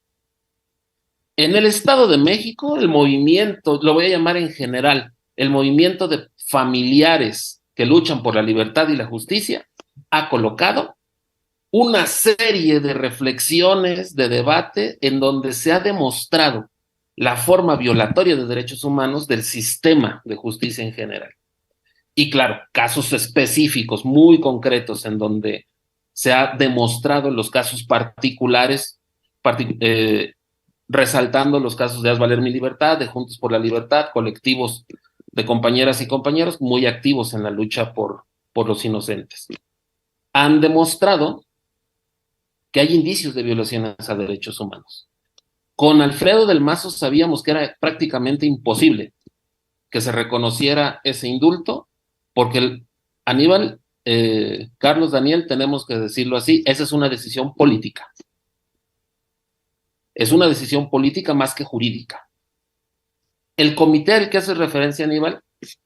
En el Estado de México, el movimiento, lo voy a llamar en general, el movimiento de familiares que luchan por la libertad y la justicia, ha colocado una serie de reflexiones, de debate, en donde se ha demostrado la forma violatoria de derechos humanos del sistema de justicia en general. Y claro, casos específicos, muy concretos, en donde se ha demostrado en los casos particulares, resaltando los casos de Haz Valer Mi Libertad, de Juntos por la Libertad, colectivos de compañeras y compañeros muy activos en la lucha por los inocentes. Han demostrado que hay indicios de violaciones a derechos humanos. Con Alfredo del Mazo sabíamos que era prácticamente imposible que se reconociera ese indulto, porque Aníbal, Carlos Daniel, tenemos que decirlo así, esa es una decisión política. Es una decisión política más que jurídica. El comité al que hace referencia Aníbal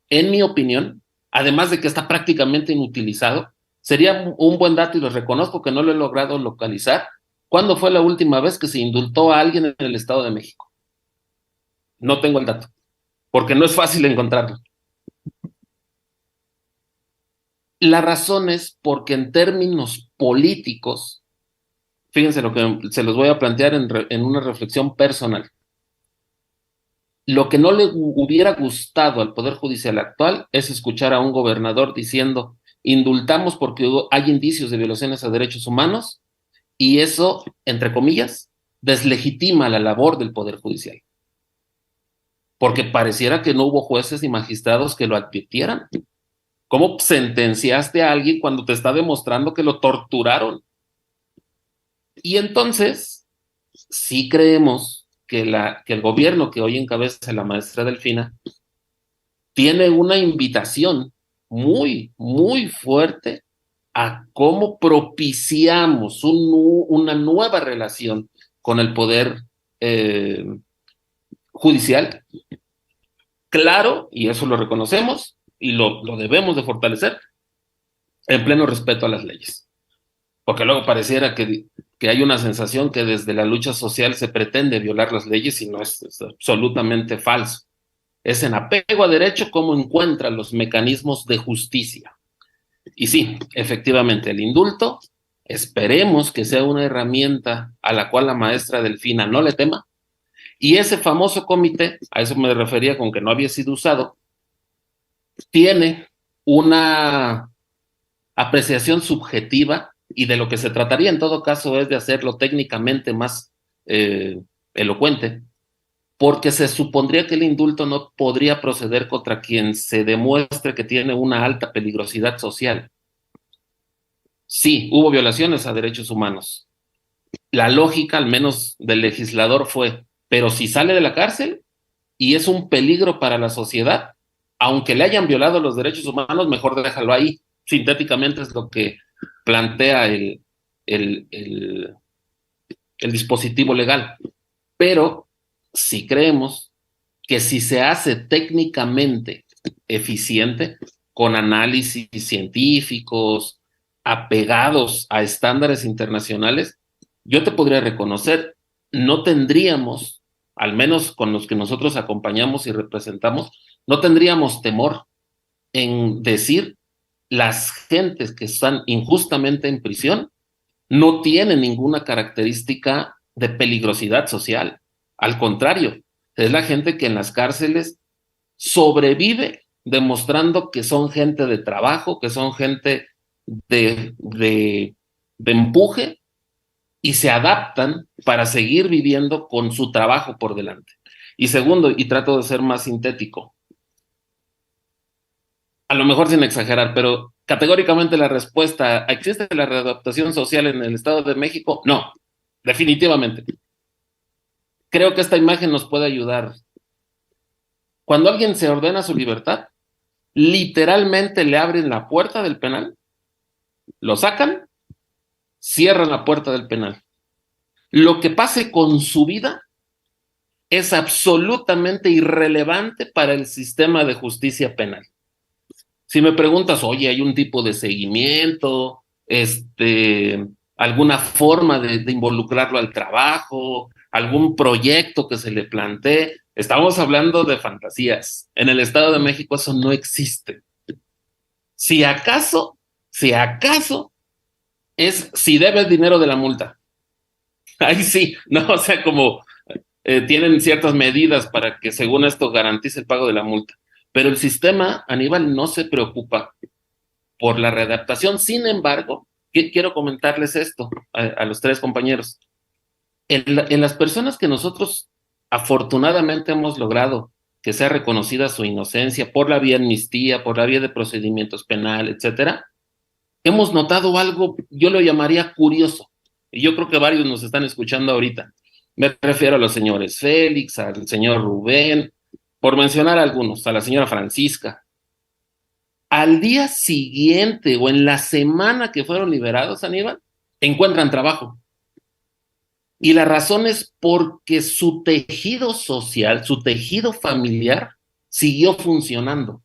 en mi opinión, además de que está prácticamente inutilizado, sería un buen dato, y lo reconozco que no lo he logrado localizar. ¿Cuándo fue la última vez que se indultó a alguien en el Estado de México? No tengo el dato, porque no es fácil encontrarlo. La razón es porque en términos políticos, fíjense lo que se los voy a plantear en una reflexión personal. Lo que no le hubiera gustado al Poder Judicial actual es escuchar a un gobernador diciendo: indultamos porque hay indicios de violaciones a derechos humanos, y eso, entre comillas, deslegitima la labor del Poder Judicial. Porque pareciera que no hubo jueces ni magistrados que lo advirtieran. ¿Cómo sentenciaste a alguien cuando te está demostrando que lo torturaron? Y entonces, sí creemos que el gobierno que hoy encabeza la maestra Delfina tiene una invitación muy, muy fuerte a cómo propiciamos una nueva relación con el Poder Judicial. Claro, y eso lo reconocemos y lo debemos de fortalecer, en pleno respeto a las leyes. Porque luego pareciera que hay una sensación que desde la lucha social se pretende violar las leyes, y no, es absolutamente falso. Es en apego a derecho cómo encuentra los mecanismos de justicia. Y sí, efectivamente, el indulto, esperemos que sea una herramienta a la cual la maestra Delfina no le tema, y ese famoso comité, a eso me refería con que no había sido usado, tiene una apreciación subjetiva, y de lo que se trataría en todo caso es de hacerlo técnicamente más elocuente, porque se supondría que el indulto no podría proceder contra quien se demuestre que tiene una alta peligrosidad social. Sí, hubo violaciones a derechos humanos. La lógica, al menos del legislador, fue: pero si sale de la cárcel y es un peligro para la sociedad, aunque le hayan violado los derechos humanos, mejor déjalo ahí. Sintéticamente es lo que plantea el dispositivo legal. Pero si creemos que si se hace técnicamente eficiente, con análisis científicos, apegados a estándares internacionales, yo te podría reconocer, no tendríamos, al menos con los que nosotros acompañamos y representamos, no tendríamos temor en decir: las gentes que están injustamente en prisión no tienen ninguna característica de peligrosidad social. Al contrario, es la gente que en las cárceles sobrevive demostrando que son gente de trabajo, que son gente de empuje, y se adaptan para seguir viviendo con su trabajo por delante. Y segundo, y trato de ser más sintético, a lo mejor sin exagerar, pero categóricamente la respuesta: ¿existe la readaptación social en el Estado de México? No, definitivamente. Creo que esta imagen nos puede ayudar. Cuando alguien se ordena su libertad, literalmente le abren la puerta del penal, lo sacan, cierran la puerta del penal. Lo que pase con su vida es absolutamente irrelevante para el sistema de justicia penal. Si me preguntas: oye, ¿hay un tipo de seguimiento, alguna forma de involucrarlo al trabajo, algún proyecto que se le plantee? Estamos hablando de fantasías. En el Estado de México eso no existe. Si acaso es si debes dinero de la multa. Ahí sí, ¿no? O sea, como tienen ciertas medidas para que según esto garantice el pago de la multa. Pero el sistema, Aníbal, no se preocupa por la readaptación. Sin embargo, quiero comentarles esto a los tres compañeros. En las personas que nosotros afortunadamente hemos logrado que sea reconocida su inocencia por la vía amnistía, por la vía de procedimientos penales, etcétera, hemos notado algo, yo lo llamaría curioso, y yo creo que varios nos están escuchando ahorita. Me refiero a los señores Félix, al señor Rubén, por mencionar algunos, a la señora Francisca. Al día siguiente o en la semana que fueron liberados, Aníbal, encuentran trabajo. Y la razón es porque su tejido social, su tejido familiar, siguió funcionando.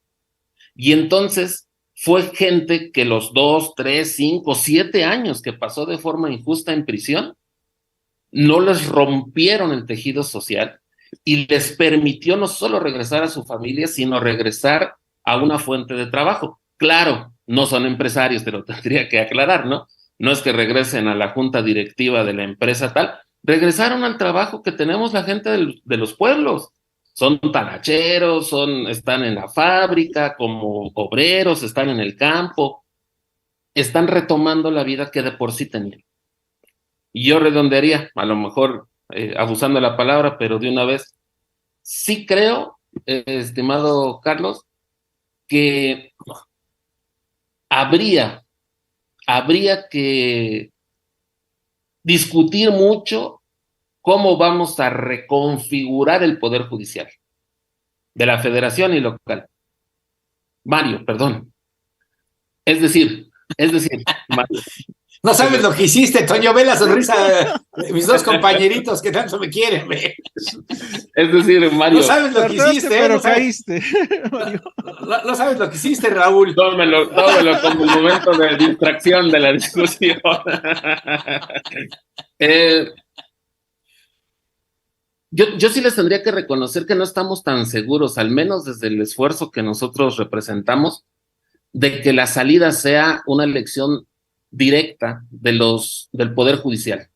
Y entonces fue gente que los 2, 3, 5, 7 años que pasó de forma injusta en prisión, no les rompieron el tejido social y les permitió no solo regresar a su familia, sino regresar a una fuente de trabajo. Claro, no son empresarios, te lo tendría que aclarar, ¿no? No es que regresen a la junta directiva de la empresa tal, regresaron al trabajo que tenemos la gente de los pueblos. Son talacheros, están en la fábrica como obreros, están en el campo, están retomando la vida que de por sí tenían. Y yo redondearía, a lo mejor abusando de la palabra, pero de una vez, sí creo, estimado Carlos, que habría que discutir mucho cómo vamos a reconfigurar el Poder Judicial de la Federación y local. Mario, perdón. Es decir, Mario. No sabes lo que hiciste, Toño, ve la sonrisa de mis dos compañeritos que tanto me quieren, ve. Es decir, Mario. No sabes lo que hiciste, pero no sabes, caíste. no sabes lo que histe, Raúl. Tómelo como un momento de distracción de la discusión. Yo sí les tendría que reconocer que no estamos tan seguros, al menos desde el esfuerzo que nosotros representamos, de que la salida sea una elección directa del Poder Judicial.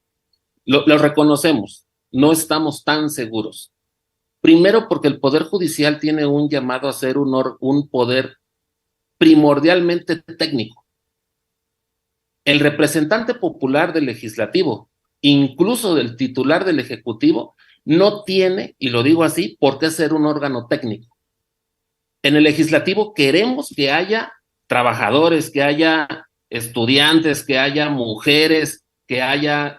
Lo reconocemos, no estamos tan seguros. Primero porque el Poder Judicial tiene un llamado a ser un poder primordialmente técnico. El representante popular del legislativo, incluso del titular del ejecutivo, no tiene, y lo digo así, por qué ser un órgano técnico. En el legislativo queremos que haya trabajadores, que haya estudiantes, que haya mujeres, que haya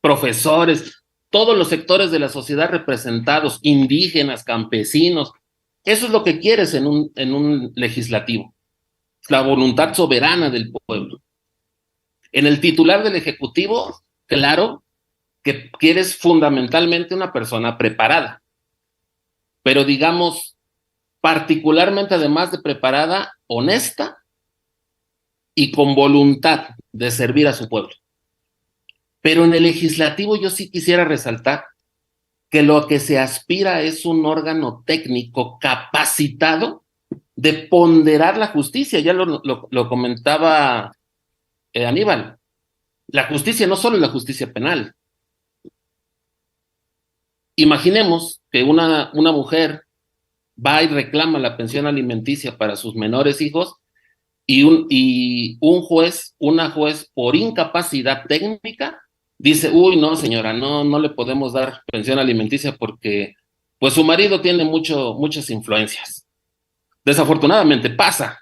profesores, todos los sectores de la sociedad representados, indígenas, campesinos. Eso es lo que quieres en un legislativo, la voluntad soberana del pueblo. En el titular del Ejecutivo, claro que quieres fundamentalmente una persona preparada, pero digamos, particularmente además de preparada, honesta y con voluntad de servir a su pueblo. Pero en el legislativo yo sí quisiera resaltar que lo que se aspira es un órgano técnico capacitado de ponderar la justicia. Ya lo comentaba Aníbal. La justicia no solo es la justicia penal. Imaginemos que una mujer va y reclama la pensión alimenticia para sus menores hijos y una juez por incapacidad técnica dice, uy, no señora, no le podemos dar pensión alimenticia porque pues su marido tiene muchas influencias. Desafortunadamente pasa,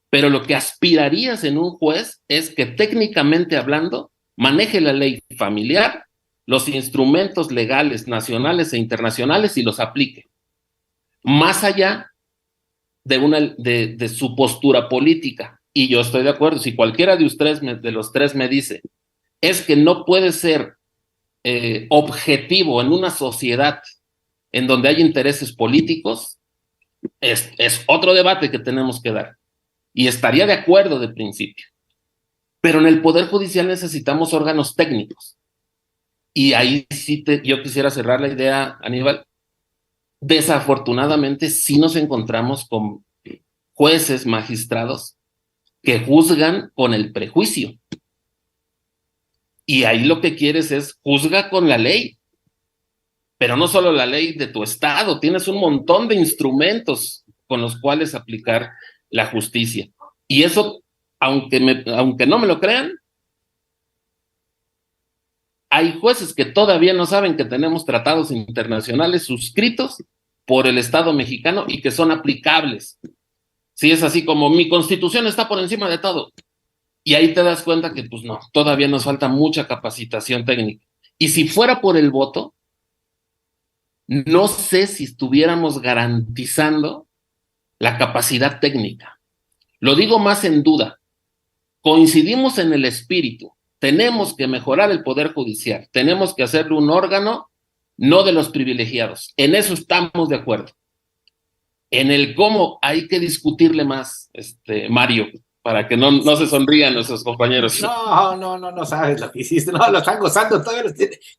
pero lo que aspirarías en un juez es que técnicamente hablando maneje la ley familiar, los instrumentos legales nacionales e internacionales y los aplique. Más allá de su postura política. Y yo estoy de acuerdo, si cualquiera de los tres me dice, es que no puede ser objetivo en una sociedad en donde hay intereses políticos, es otro debate que tenemos que dar. Y estaría de acuerdo de principio. Pero en el Poder Judicial necesitamos órganos técnicos. Y ahí sí yo quisiera cerrar la idea, Aníbal. Desafortunadamente sí nos encontramos con jueces, magistrados que juzgan con el prejuicio. Y ahí lo que quieres es juzga con la ley. Pero no solo la ley de tu estado, tienes un montón de instrumentos con los cuales aplicar la justicia. Y eso, aunque no me lo crean, hay jueces que todavía no saben que tenemos tratados internacionales suscritos por el Estado mexicano y que son aplicables. Si es así como mi constitución está por encima de todo. Y ahí te das cuenta que pues no, todavía nos falta mucha capacitación técnica. Y si fuera por el voto, no sé si estuviéramos garantizando la capacidad técnica. Lo digo más en duda. Coincidimos en el espíritu. Tenemos que mejorar el Poder Judicial. Tenemos que hacerle un órgano no de los privilegiados. En eso estamos de acuerdo. En el cómo hay que discutirle más, Mario, para que no se sonrían nuestros compañeros. No sabes lo que hiciste. No, lo están gozando, todavía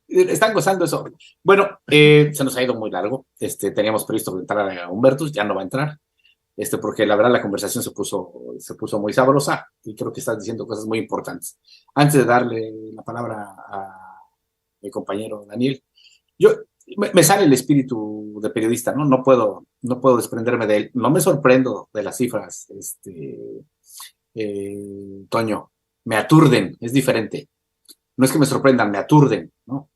están gozando eso. Bueno, se nos ha ido muy largo. Teníamos previsto entrar a Humbertus, ya no va a entrar. Porque la verdad la conversación se puso muy sabrosa y creo que estás diciendo cosas muy importantes. Antes de darle la palabra a mi compañero Daniel, me sale el espíritu de periodista, ¿no? No puedo desprenderme de él. No me sorprendo de las cifras, Toño, me aturden, es diferente. No es que me sorprendan, me aturden, ¿no?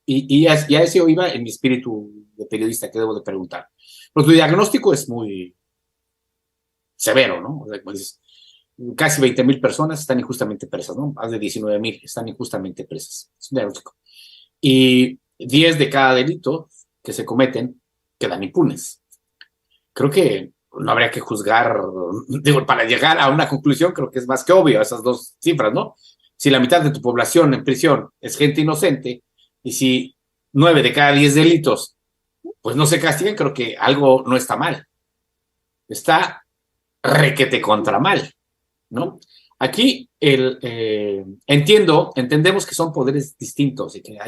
Y a eso iba en mi espíritu de periodista que debo de preguntar. Pero tu diagnóstico es muy severo, ¿no? O sea, como dices, casi 20,000 personas están injustamente presas, ¿no? Más de 19,000 están injustamente presas. Es un diagnóstico. Y 10 de cada delito que se cometen quedan impunes. Creo que no habría que juzgar, digo, para llegar a una conclusión, creo que es más que obvio esas dos cifras, ¿no? Si la mitad de tu población en prisión es gente inocente y si 9 de cada 10 delitos pues no se castigan, creo que algo no está mal. Está requete contra mal, ¿no? Aquí entendemos que son poderes distintos y que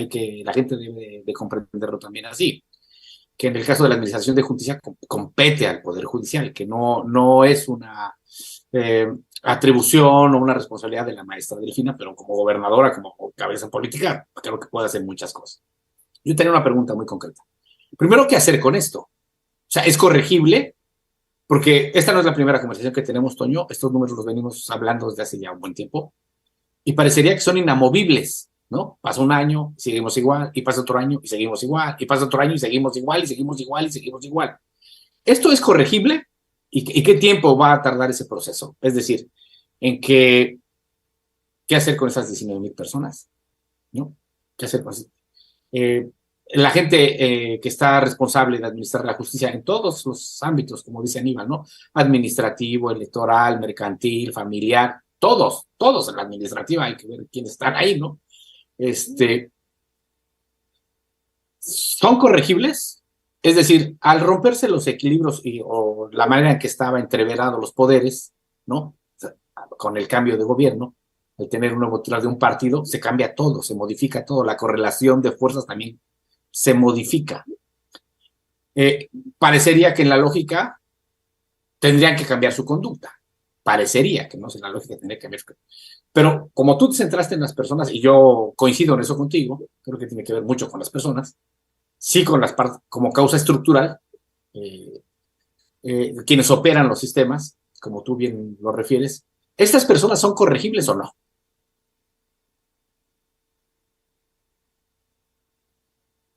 la gente debe de comprenderlo también así, que en el caso de la Administración de Justicia compete al Poder Judicial, que no es una atribución o una responsabilidad de la maestra Delfina, pero como gobernadora, como cabeza política, creo que puede hacer muchas cosas. Yo tenía una pregunta muy concreta. Primero, ¿qué hacer con esto? O sea, ¿es corregible? Porque esta no es la primera conversación que tenemos, Toño. Estos números los venimos hablando desde hace ya un buen tiempo. Y parecería que son inamovibles, ¿no? Pasa un año, y seguimos igual, y pasa otro año, y seguimos igual, y pasa otro año, y seguimos igual, y seguimos igual, y seguimos igual. ¿Esto es corregible? ¿Y qué tiempo va a tardar ese proceso? Es decir, ¿qué hacer con esas 19,000 personas? ¿No? ¿Qué hacer con eso? La gente que está responsable de administrar la justicia en todos los ámbitos, como dice Aníbal, ¿no? Administrativo, electoral, mercantil, familiar, todos en la administrativa, hay que ver quiénes están ahí, ¿no? ¿Son corregibles? Es decir, al romperse los equilibrios o la manera en que estaba entreverados los poderes, ¿no? Con el cambio de gobierno, al tener un nuevo titular de un partido, se cambia todo, se modifica todo, la correlación de fuerzas también se modifica. Parecería que en la lógica tendrían que cambiar su conducta. Parecería que no es en la lógica tendría que cambiar su conducta. Pero como tú te centraste en las personas, y yo coincido en eso contigo, creo que tiene que ver mucho con las personas, sí con las partes, como causa estructural, quienes operan los sistemas, como tú bien lo refieres, ¿estas personas son corregibles o no?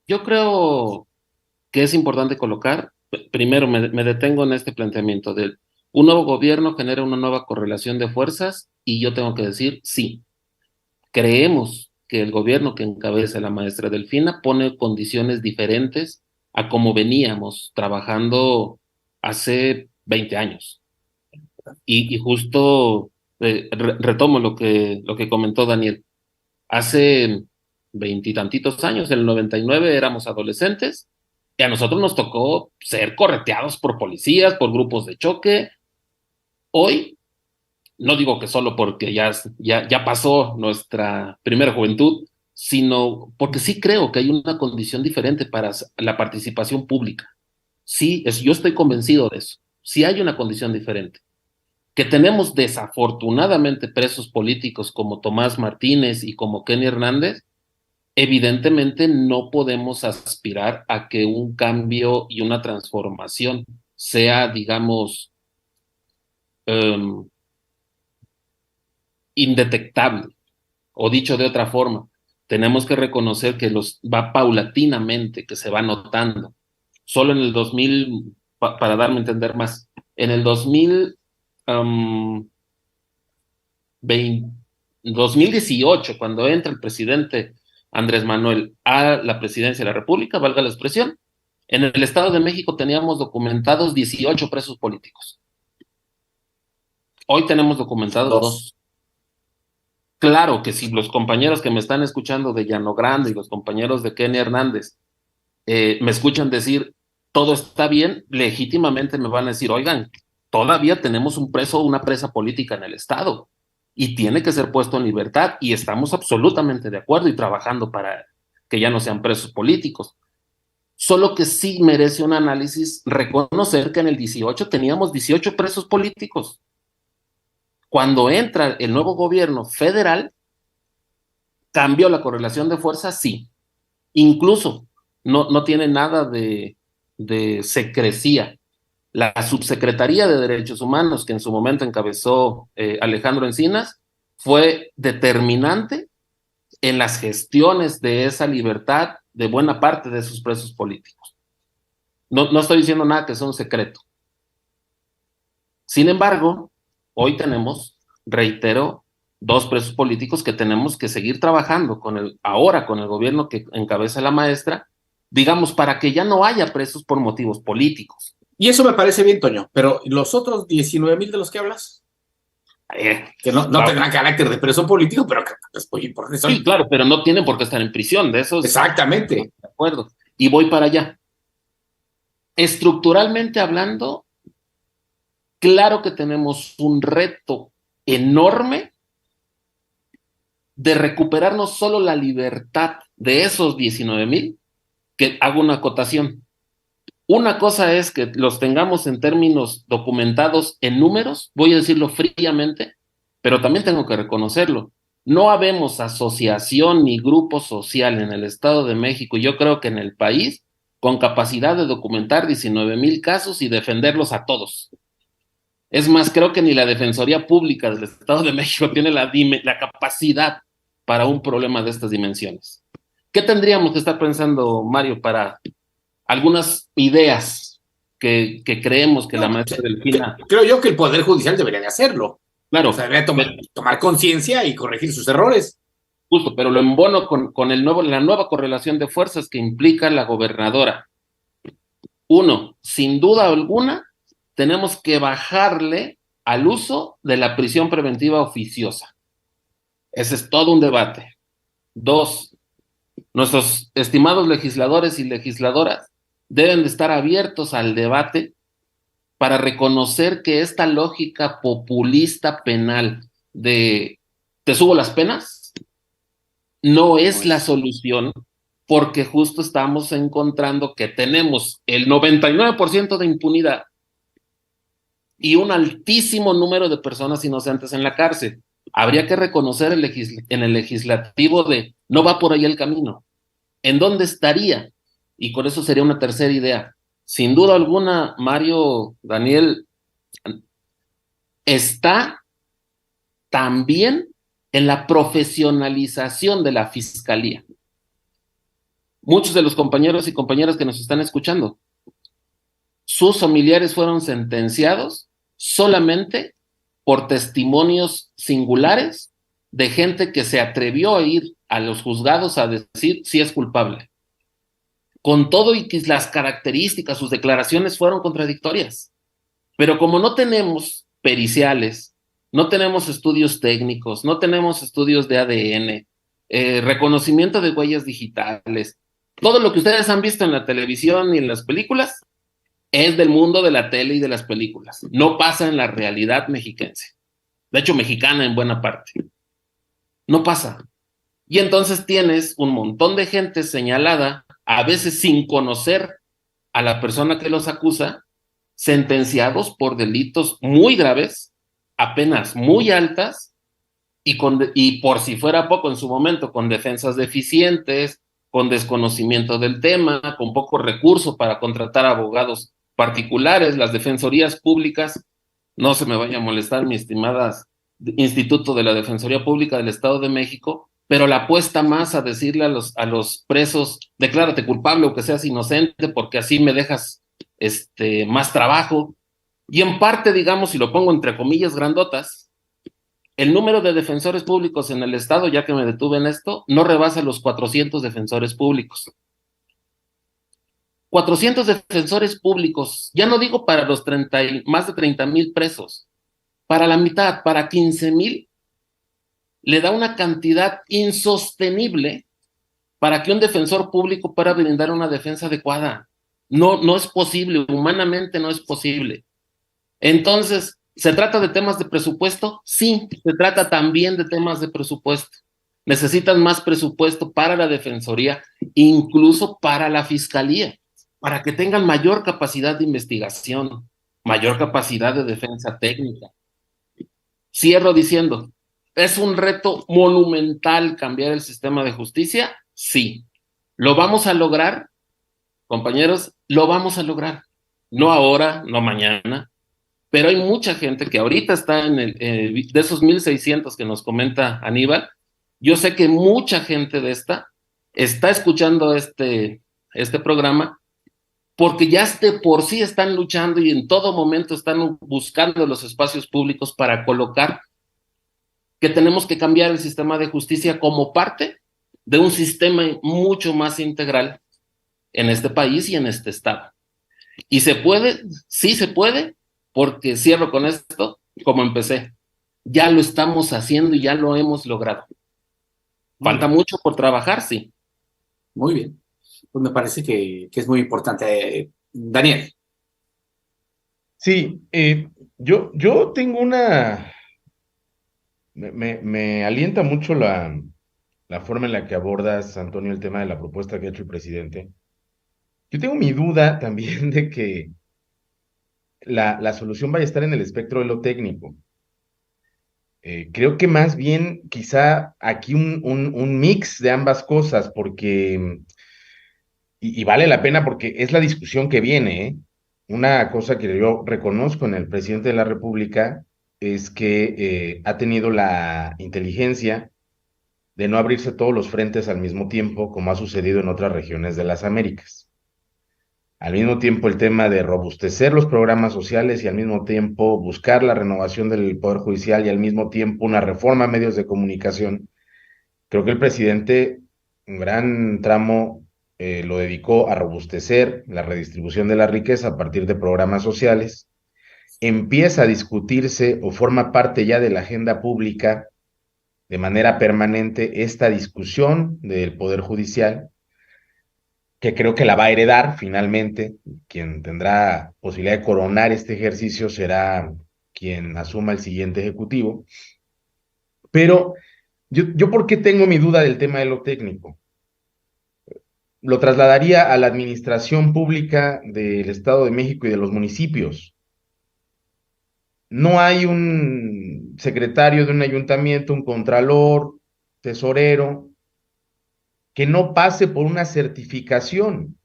Yo creo que es importante colocar, primero me detengo en este planteamiento de un nuevo gobierno genera una nueva correlación de fuerzas y yo tengo que decir, sí, creemos que el gobierno que encabeza la maestra Delfina pone condiciones diferentes a como veníamos trabajando hace 20 años. Y justo retomo lo que comentó Daniel. Hace veintitantitos años, en el 99 éramos adolescentes y a nosotros nos tocó ser correteados por policías, por grupos de choque. Hoy, no digo que solo porque ya pasó nuestra primera juventud, sino porque sí creo que hay una condición diferente para la participación pública. Sí, yo estoy convencido de eso. Sí hay una condición diferente. Que tenemos desafortunadamente presos políticos como Tomás Martínez y como Kenny Hernández, evidentemente no podemos aspirar a que un cambio y una transformación sea, digamos, indetectable. O dicho de otra forma, tenemos que reconocer que va paulatinamente, que se va notando. Solo en el 2000, para darme a entender más, en el 2018, cuando entra el presidente Andrés Manuel a la presidencia de la República, valga la expresión, en el Estado de México teníamos documentados 18 presos políticos. Hoy tenemos documentados 2. Claro que si los compañeros que me están escuchando de Llano Grande y los compañeros de Kenny Hernández me escuchan decir todo está bien, legítimamente me van a decir, oigan, todavía tenemos un preso o una presa política en el Estado y tiene que ser puesto en libertad y estamos absolutamente de acuerdo y trabajando para que ya no sean presos políticos. Solo que sí merece un análisis reconocer que en el 18 teníamos 18 presos políticos. Cuando entra el nuevo gobierno federal, cambió la correlación de fuerzas, sí. Incluso no tiene nada de secrecía. La Subsecretaría de Derechos Humanos, que en su momento encabezó Alejandro Encinas, fue determinante en las gestiones de esa libertad de buena parte de sus presos políticos. No estoy diciendo nada que sea un secreto. Sin embargo, hoy tenemos, reitero, 2 presos políticos que tenemos que seguir trabajando ahora con el gobierno que encabeza la maestra, digamos, para que ya no haya presos por motivos políticos. Y eso me parece bien, Toño, pero ¿los otros 19,000 de los que hablas? Que no Claro. tendrán carácter de preso político, pero que es muy importante. Sí, claro, pero no tienen por qué estar en prisión, de esos. Exactamente. De acuerdo. Y voy para allá. Estructuralmente hablando, claro que tenemos un reto enorme de recuperar no solo la libertad de esos 19,000, que hago una acotación. Una cosa es que los tengamos en términos documentados en números, voy a decirlo fríamente, pero también tengo que reconocerlo. No habemos asociación ni grupo social en el Estado de México, y yo creo que en el país, con capacidad de documentar 19,000 casos y defenderlos a todos. Es más, creo que ni la Defensoría Pública del Estado de México tiene la capacidad para un problema de estas dimensiones. ¿Qué tendríamos que estar pensando, Mario, para algunas ideas que creemos que la maestra Delfina... Creo yo que el Poder Judicial debería de hacerlo. Claro. O sea, debería tomar conciencia y corregir sus errores. Justo, pero lo embono con la nueva correlación de fuerzas que implica la gobernadora. 1, sin duda alguna, tenemos que bajarle al uso de la prisión preventiva oficiosa. Ese es todo un debate. 2, nuestros estimados legisladores y legisladoras deben de estar abiertos al debate para reconocer que esta lógica populista penal de te subo las penas no es la solución, porque justo estamos encontrando que tenemos el 99% de impunidad y un altísimo número de personas inocentes en la cárcel. Habría que reconocer en el legislativo de no va por ahí el camino. ¿En dónde estaría? Y con eso sería una tercera idea. Sin duda alguna, Mario, Daniel, está también en la profesionalización de la fiscalía. Muchos de los compañeros y compañeras que nos están escuchando, sus familiares fueron sentenciados solamente por testimonios singulares de gente que se atrevió a ir a los juzgados a decir si es culpable. Con todo y que las características, sus declaraciones fueron contradictorias. Pero como no tenemos periciales, no tenemos estudios técnicos, no tenemos estudios de ADN, reconocimiento de huellas digitales, todo lo que ustedes han visto en la televisión y en las películas es del mundo de la tele y de las películas. No pasa en la realidad mexiquense. De hecho, mexicana en buena parte. No pasa. Y entonces tienes un montón de gente señalada, a veces sin conocer a la persona que los acusa, sentenciados por delitos muy graves, a penas muy altas, y por si fuera poco en su momento, con defensas deficientes, con desconocimiento del tema, con poco recurso para contratar abogados particulares, las defensorías públicas, no se me vaya a molestar, mi estimada Instituto de la Defensoría Pública del Estado de México, pero la apuesta más a decirle a los presos, declárate culpable o que seas inocente, porque así me dejas más trabajo. Y en parte, digamos, y lo pongo entre comillas grandotas, el número de defensores públicos en el Estado, ya que me detuve en esto, no rebasa los 400 defensores públicos. 400 defensores públicos, ya no digo para los más de 30,000 presos, para la mitad, para 15,000, le da una cantidad insostenible para que un defensor público pueda brindar una defensa adecuada. No, no es posible, humanamente no es posible. Entonces, ¿se trata de temas de presupuesto? Sí, se trata también de temas de presupuesto. Necesitan más presupuesto para la Defensoría, incluso para la Fiscalía, para que tengan mayor capacidad de investigación, mayor capacidad de defensa técnica. Cierro diciendo, ¿es un reto monumental cambiar el sistema de justicia? Sí. ¿Lo vamos a lograr? Compañeros, lo vamos a lograr. No ahora, no mañana, pero hay mucha gente que ahorita está de esos 1,600 que nos comenta Aníbal. Yo sé que mucha gente de esta está escuchando este programa porque ya de por sí están luchando y en todo momento están buscando los espacios públicos para colocar que tenemos que cambiar el sistema de justicia como parte de un sistema mucho más integral en este país y en este estado. Y se puede, sí se puede, porque cierro con esto, como empecé. Ya lo estamos haciendo y ya lo hemos logrado. Falta mucho por trabajar, sí. Muy bien. Pues me parece que es muy importante. Daniel. Sí, yo tengo una... Me alienta mucho la forma en la que abordas, Antonio, el tema de la propuesta que ha hecho el presidente. Yo tengo mi duda también de que la solución vaya a estar en el espectro de lo técnico. Creo que más bien quizá aquí un mix de ambas cosas, porque, y vale la pena porque es la discusión que viene, ¿eh? Una cosa que yo reconozco en el presidente de la República es que ha tenido la inteligencia de no abrirse todos los frentes al mismo tiempo, como ha sucedido en otras regiones de las Américas. Al mismo tiempo, el tema de robustecer los programas sociales y al mismo tiempo buscar la renovación del Poder Judicial y al mismo tiempo una reforma a medios de comunicación. Creo que el presidente, un gran tramo, lo dedicó a robustecer la redistribución de la riqueza a partir de programas sociales. Empieza a discutirse o forma parte ya de la agenda pública de manera permanente esta discusión del Poder Judicial, que creo que la va a heredar finalmente. Quien tendrá posibilidad de coronar este ejercicio será quien asuma el siguiente ejecutivo. Pero yo ¿por qué tengo mi duda del tema de lo técnico? Lo trasladaría a la administración pública del Estado de México y de los municipios. No hay un secretario de un ayuntamiento, un contralor, tesorero, que no pase por una certificación,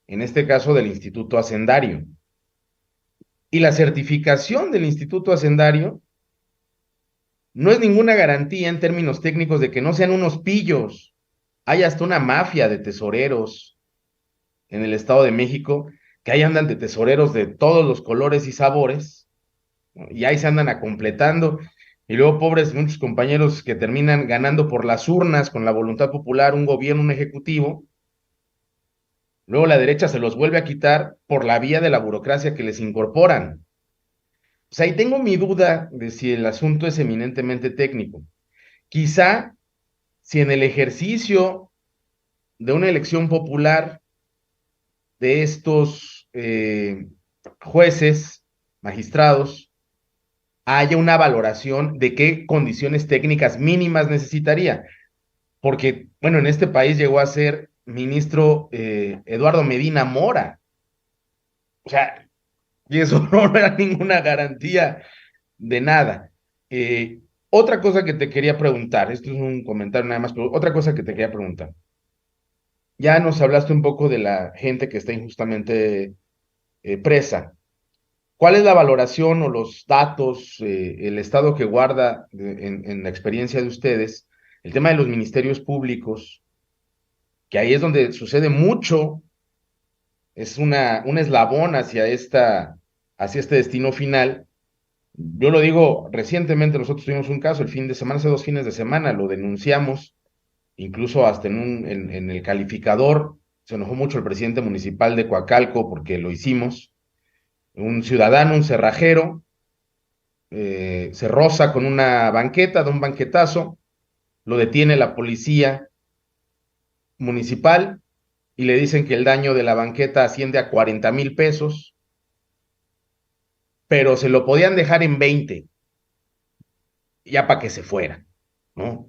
en este caso del Instituto Hacendario. Y la certificación del Instituto Hacendario no es ninguna garantía en términos técnicos de que no sean unos pillos. Hay hasta una mafia de tesoreros en el Estado de México, que ahí andan de tesoreros de todos los colores y sabores, ¿no? Y ahí se andan acompletando. Y luego, pobres, muchos compañeros que terminan ganando por las urnas con la voluntad popular, un gobierno, un ejecutivo. Luego la derecha se los vuelve a quitar por la vía de la burocracia que les incorporan. O sea, ahí tengo mi duda de si el asunto es eminentemente técnico. Quizá si en el ejercicio de una elección popular de estos jueces, magistrados, haya una valoración de qué condiciones técnicas mínimas necesitaría. Porque, bueno, en este país llegó a ser ministro Eduardo Medina Mora. O sea, y eso no era ninguna garantía de nada. Otra cosa que te quería preguntar, esto es un comentario nada más, pero otra cosa que te quería preguntar. Ya nos hablaste un poco de la gente que está injustamente presa. ¿Cuál es la valoración o los datos, el estado que guarda en la experiencia de ustedes, el tema de los ministerios públicos, que ahí es donde sucede mucho, es un eslabón hacia este destino final? Yo lo digo, recientemente nosotros tuvimos un caso el fin de semana, hace 2 fines de semana, lo denunciamos, incluso hasta en el calificador, se enojó mucho el presidente municipal de Coacalco porque lo hicimos. Un ciudadano, un cerrajero, se roza con una banqueta, da un banquetazo, lo detiene la policía municipal, y le dicen que el daño de la banqueta asciende a 40,000 pesos, pero se lo podían dejar en 20, ya para que se fuera, ¿no?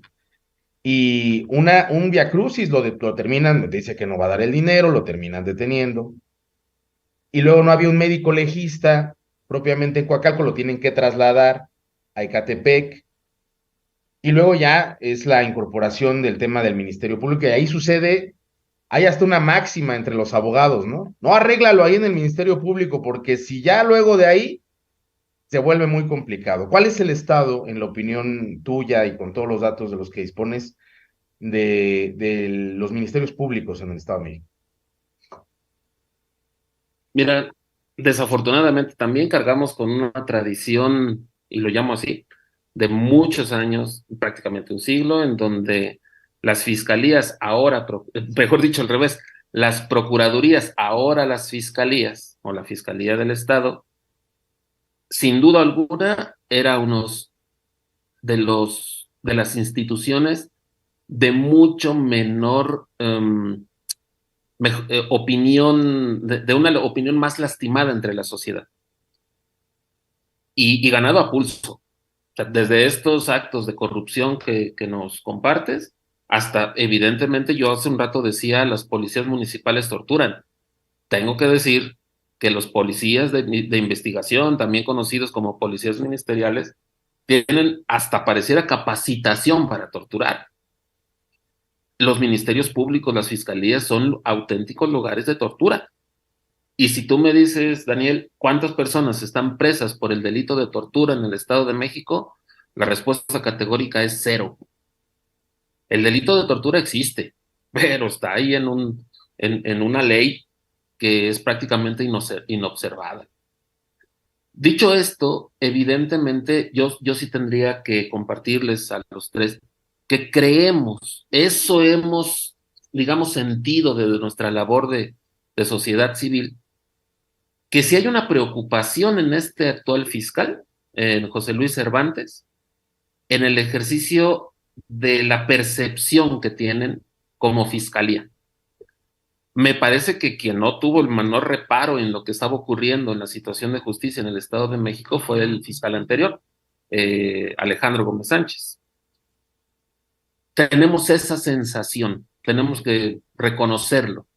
Y un viacrucis lo terminan, dice que no va a dar el dinero, lo terminan deteniendo. Y luego no había un médico legista propiamente en Coacalco, lo tienen que trasladar a Ecatepec. Y luego ya es la incorporación del tema del Ministerio Público, y ahí sucede, hay hasta una máxima entre los abogados, ¿no? No, arréglalo ahí en el Ministerio Público, porque si ya luego de ahí se vuelve muy complicado. ¿Cuál es el estado, en la opinión tuya y con todos los datos de los que dispones, de los ministerios públicos en el Estado de México? Mira, desafortunadamente también cargamos con una tradición, y lo llamo así, de muchos años, prácticamente un siglo, en donde las fiscalías ahora, mejor dicho al revés, las procuradurías, ahora las fiscalías, o la Fiscalía del Estado, sin duda alguna, era unos de las instituciones de mucho menor opinión, de una opinión más lastimada entre la sociedad. Y ganado a pulso. O sea, desde estos actos de corrupción que nos compartes, hasta evidentemente yo hace un rato decía, las policías municipales torturan. Tengo que decir que los policías de investigación, también conocidos como policías ministeriales, tienen hasta pareciera capacitación para torturar. Los ministerios públicos, las fiscalías son auténticos lugares de tortura. Y si tú me dices, Daniel, ¿cuántas personas están presas por el delito de tortura en el Estado de México? La respuesta categórica es 0. El delito de tortura existe, pero está ahí en una ley que es prácticamente inobservada. Dicho esto, evidentemente yo sí tendría que compartirles a los tres que creemos, eso hemos, digamos, sentido desde nuestra labor de sociedad civil, que si hay una preocupación en este actual fiscal, en José Luis Cervantes, en el ejercicio de la percepción que tienen como fiscalía. Me parece que quien no tuvo el menor reparo en lo que estaba ocurriendo en la situación de justicia en el Estado de México fue el fiscal anterior, Alejandro Gómez Sánchez. Tenemos esa sensación, tenemos que reconocerlo.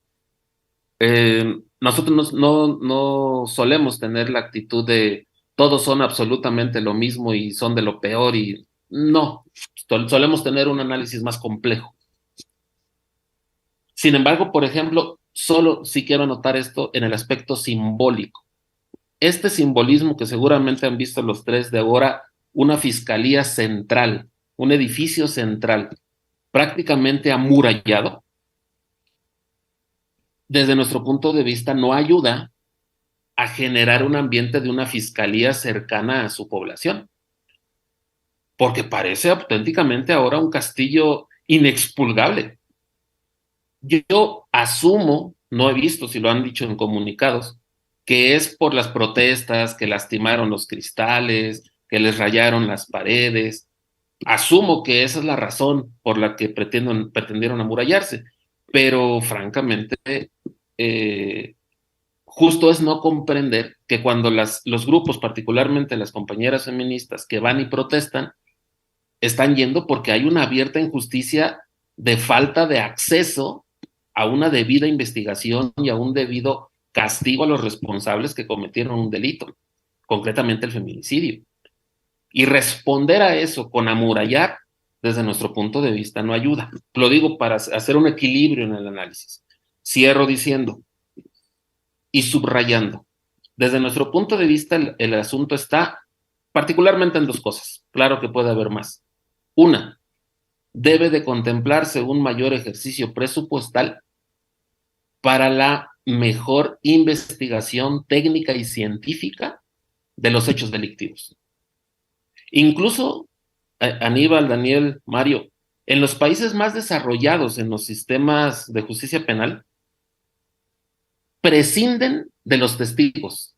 Nosotros no solemos tener la actitud de todos son absolutamente lo mismo y son de lo peor, y no, solemos tener un análisis más complejo. Sin embargo, por ejemplo, solo sí quiero anotar esto en el aspecto simbólico. Este simbolismo que seguramente han visto los tres de ahora, una fiscalía central, un edificio central, prácticamente amurallado, desde nuestro punto de vista no ayuda a generar un ambiente de una fiscalía cercana a su población, porque parece auténticamente ahora un castillo inexpugnable. Yo asumo, no he visto si lo han dicho en comunicados, que es por las protestas, que lastimaron los cristales, que les rayaron las paredes. Asumo que esa es la razón por la que pretendieron amurallarse, pero francamente, justo es no comprender que cuando los grupos, particularmente las compañeras feministas que van y protestan, están yendo porque hay una abierta injusticia de falta de acceso a una debida investigación y a un debido castigo a los responsables que cometieron un delito, concretamente el feminicidio. Y responder a eso con amurallar, desde nuestro punto de vista, no ayuda. Lo digo para hacer un equilibrio en el análisis. Cierro diciendo y subrayando. Desde nuestro punto de vista, el asunto está particularmente en dos cosas. Claro que puede haber más. Una, debe de contemplarse un mayor ejercicio presupuestal para la mejor investigación técnica y científica de los hechos delictivos. Incluso, Aníbal, Daniel, Mario, en los países más desarrollados en los sistemas de justicia penal, prescinden de los testigos.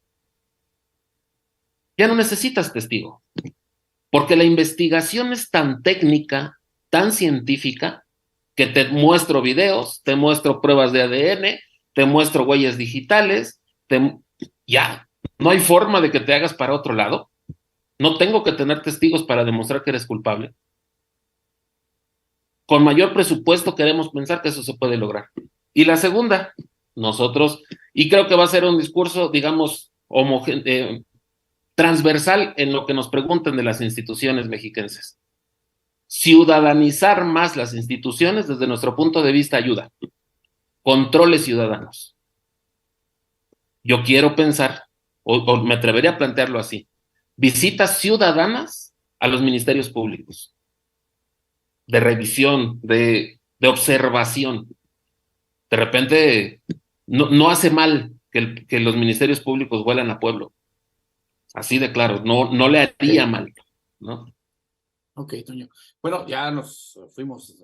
Ya no necesitas testigo, porque la investigación es tan técnica, tan científica, que te muestro videos, te muestro pruebas de ADN, te muestro huellas digitales, ya, no hay forma de que te hagas para otro lado. No tengo que tener testigos para demostrar que eres culpable. Con mayor presupuesto queremos pensar que eso se puede lograr. Y la segunda, nosotros, y creo que va a ser un discurso, digamos, transversal en lo que nos pregunten de las instituciones mexiquenses. Ciudadanizar más las instituciones, desde nuestro punto de vista, ayuda. Controles ciudadanos. Yo quiero pensar, o me atrevería a plantearlo así, visitas ciudadanas a los ministerios públicos, de revisión, de observación. De repente, no hace mal que los ministerios públicos huelan a pueblo. Así de claro, no le haría mal, ¿no? Ok, Toño. Bueno, ya nos fuimos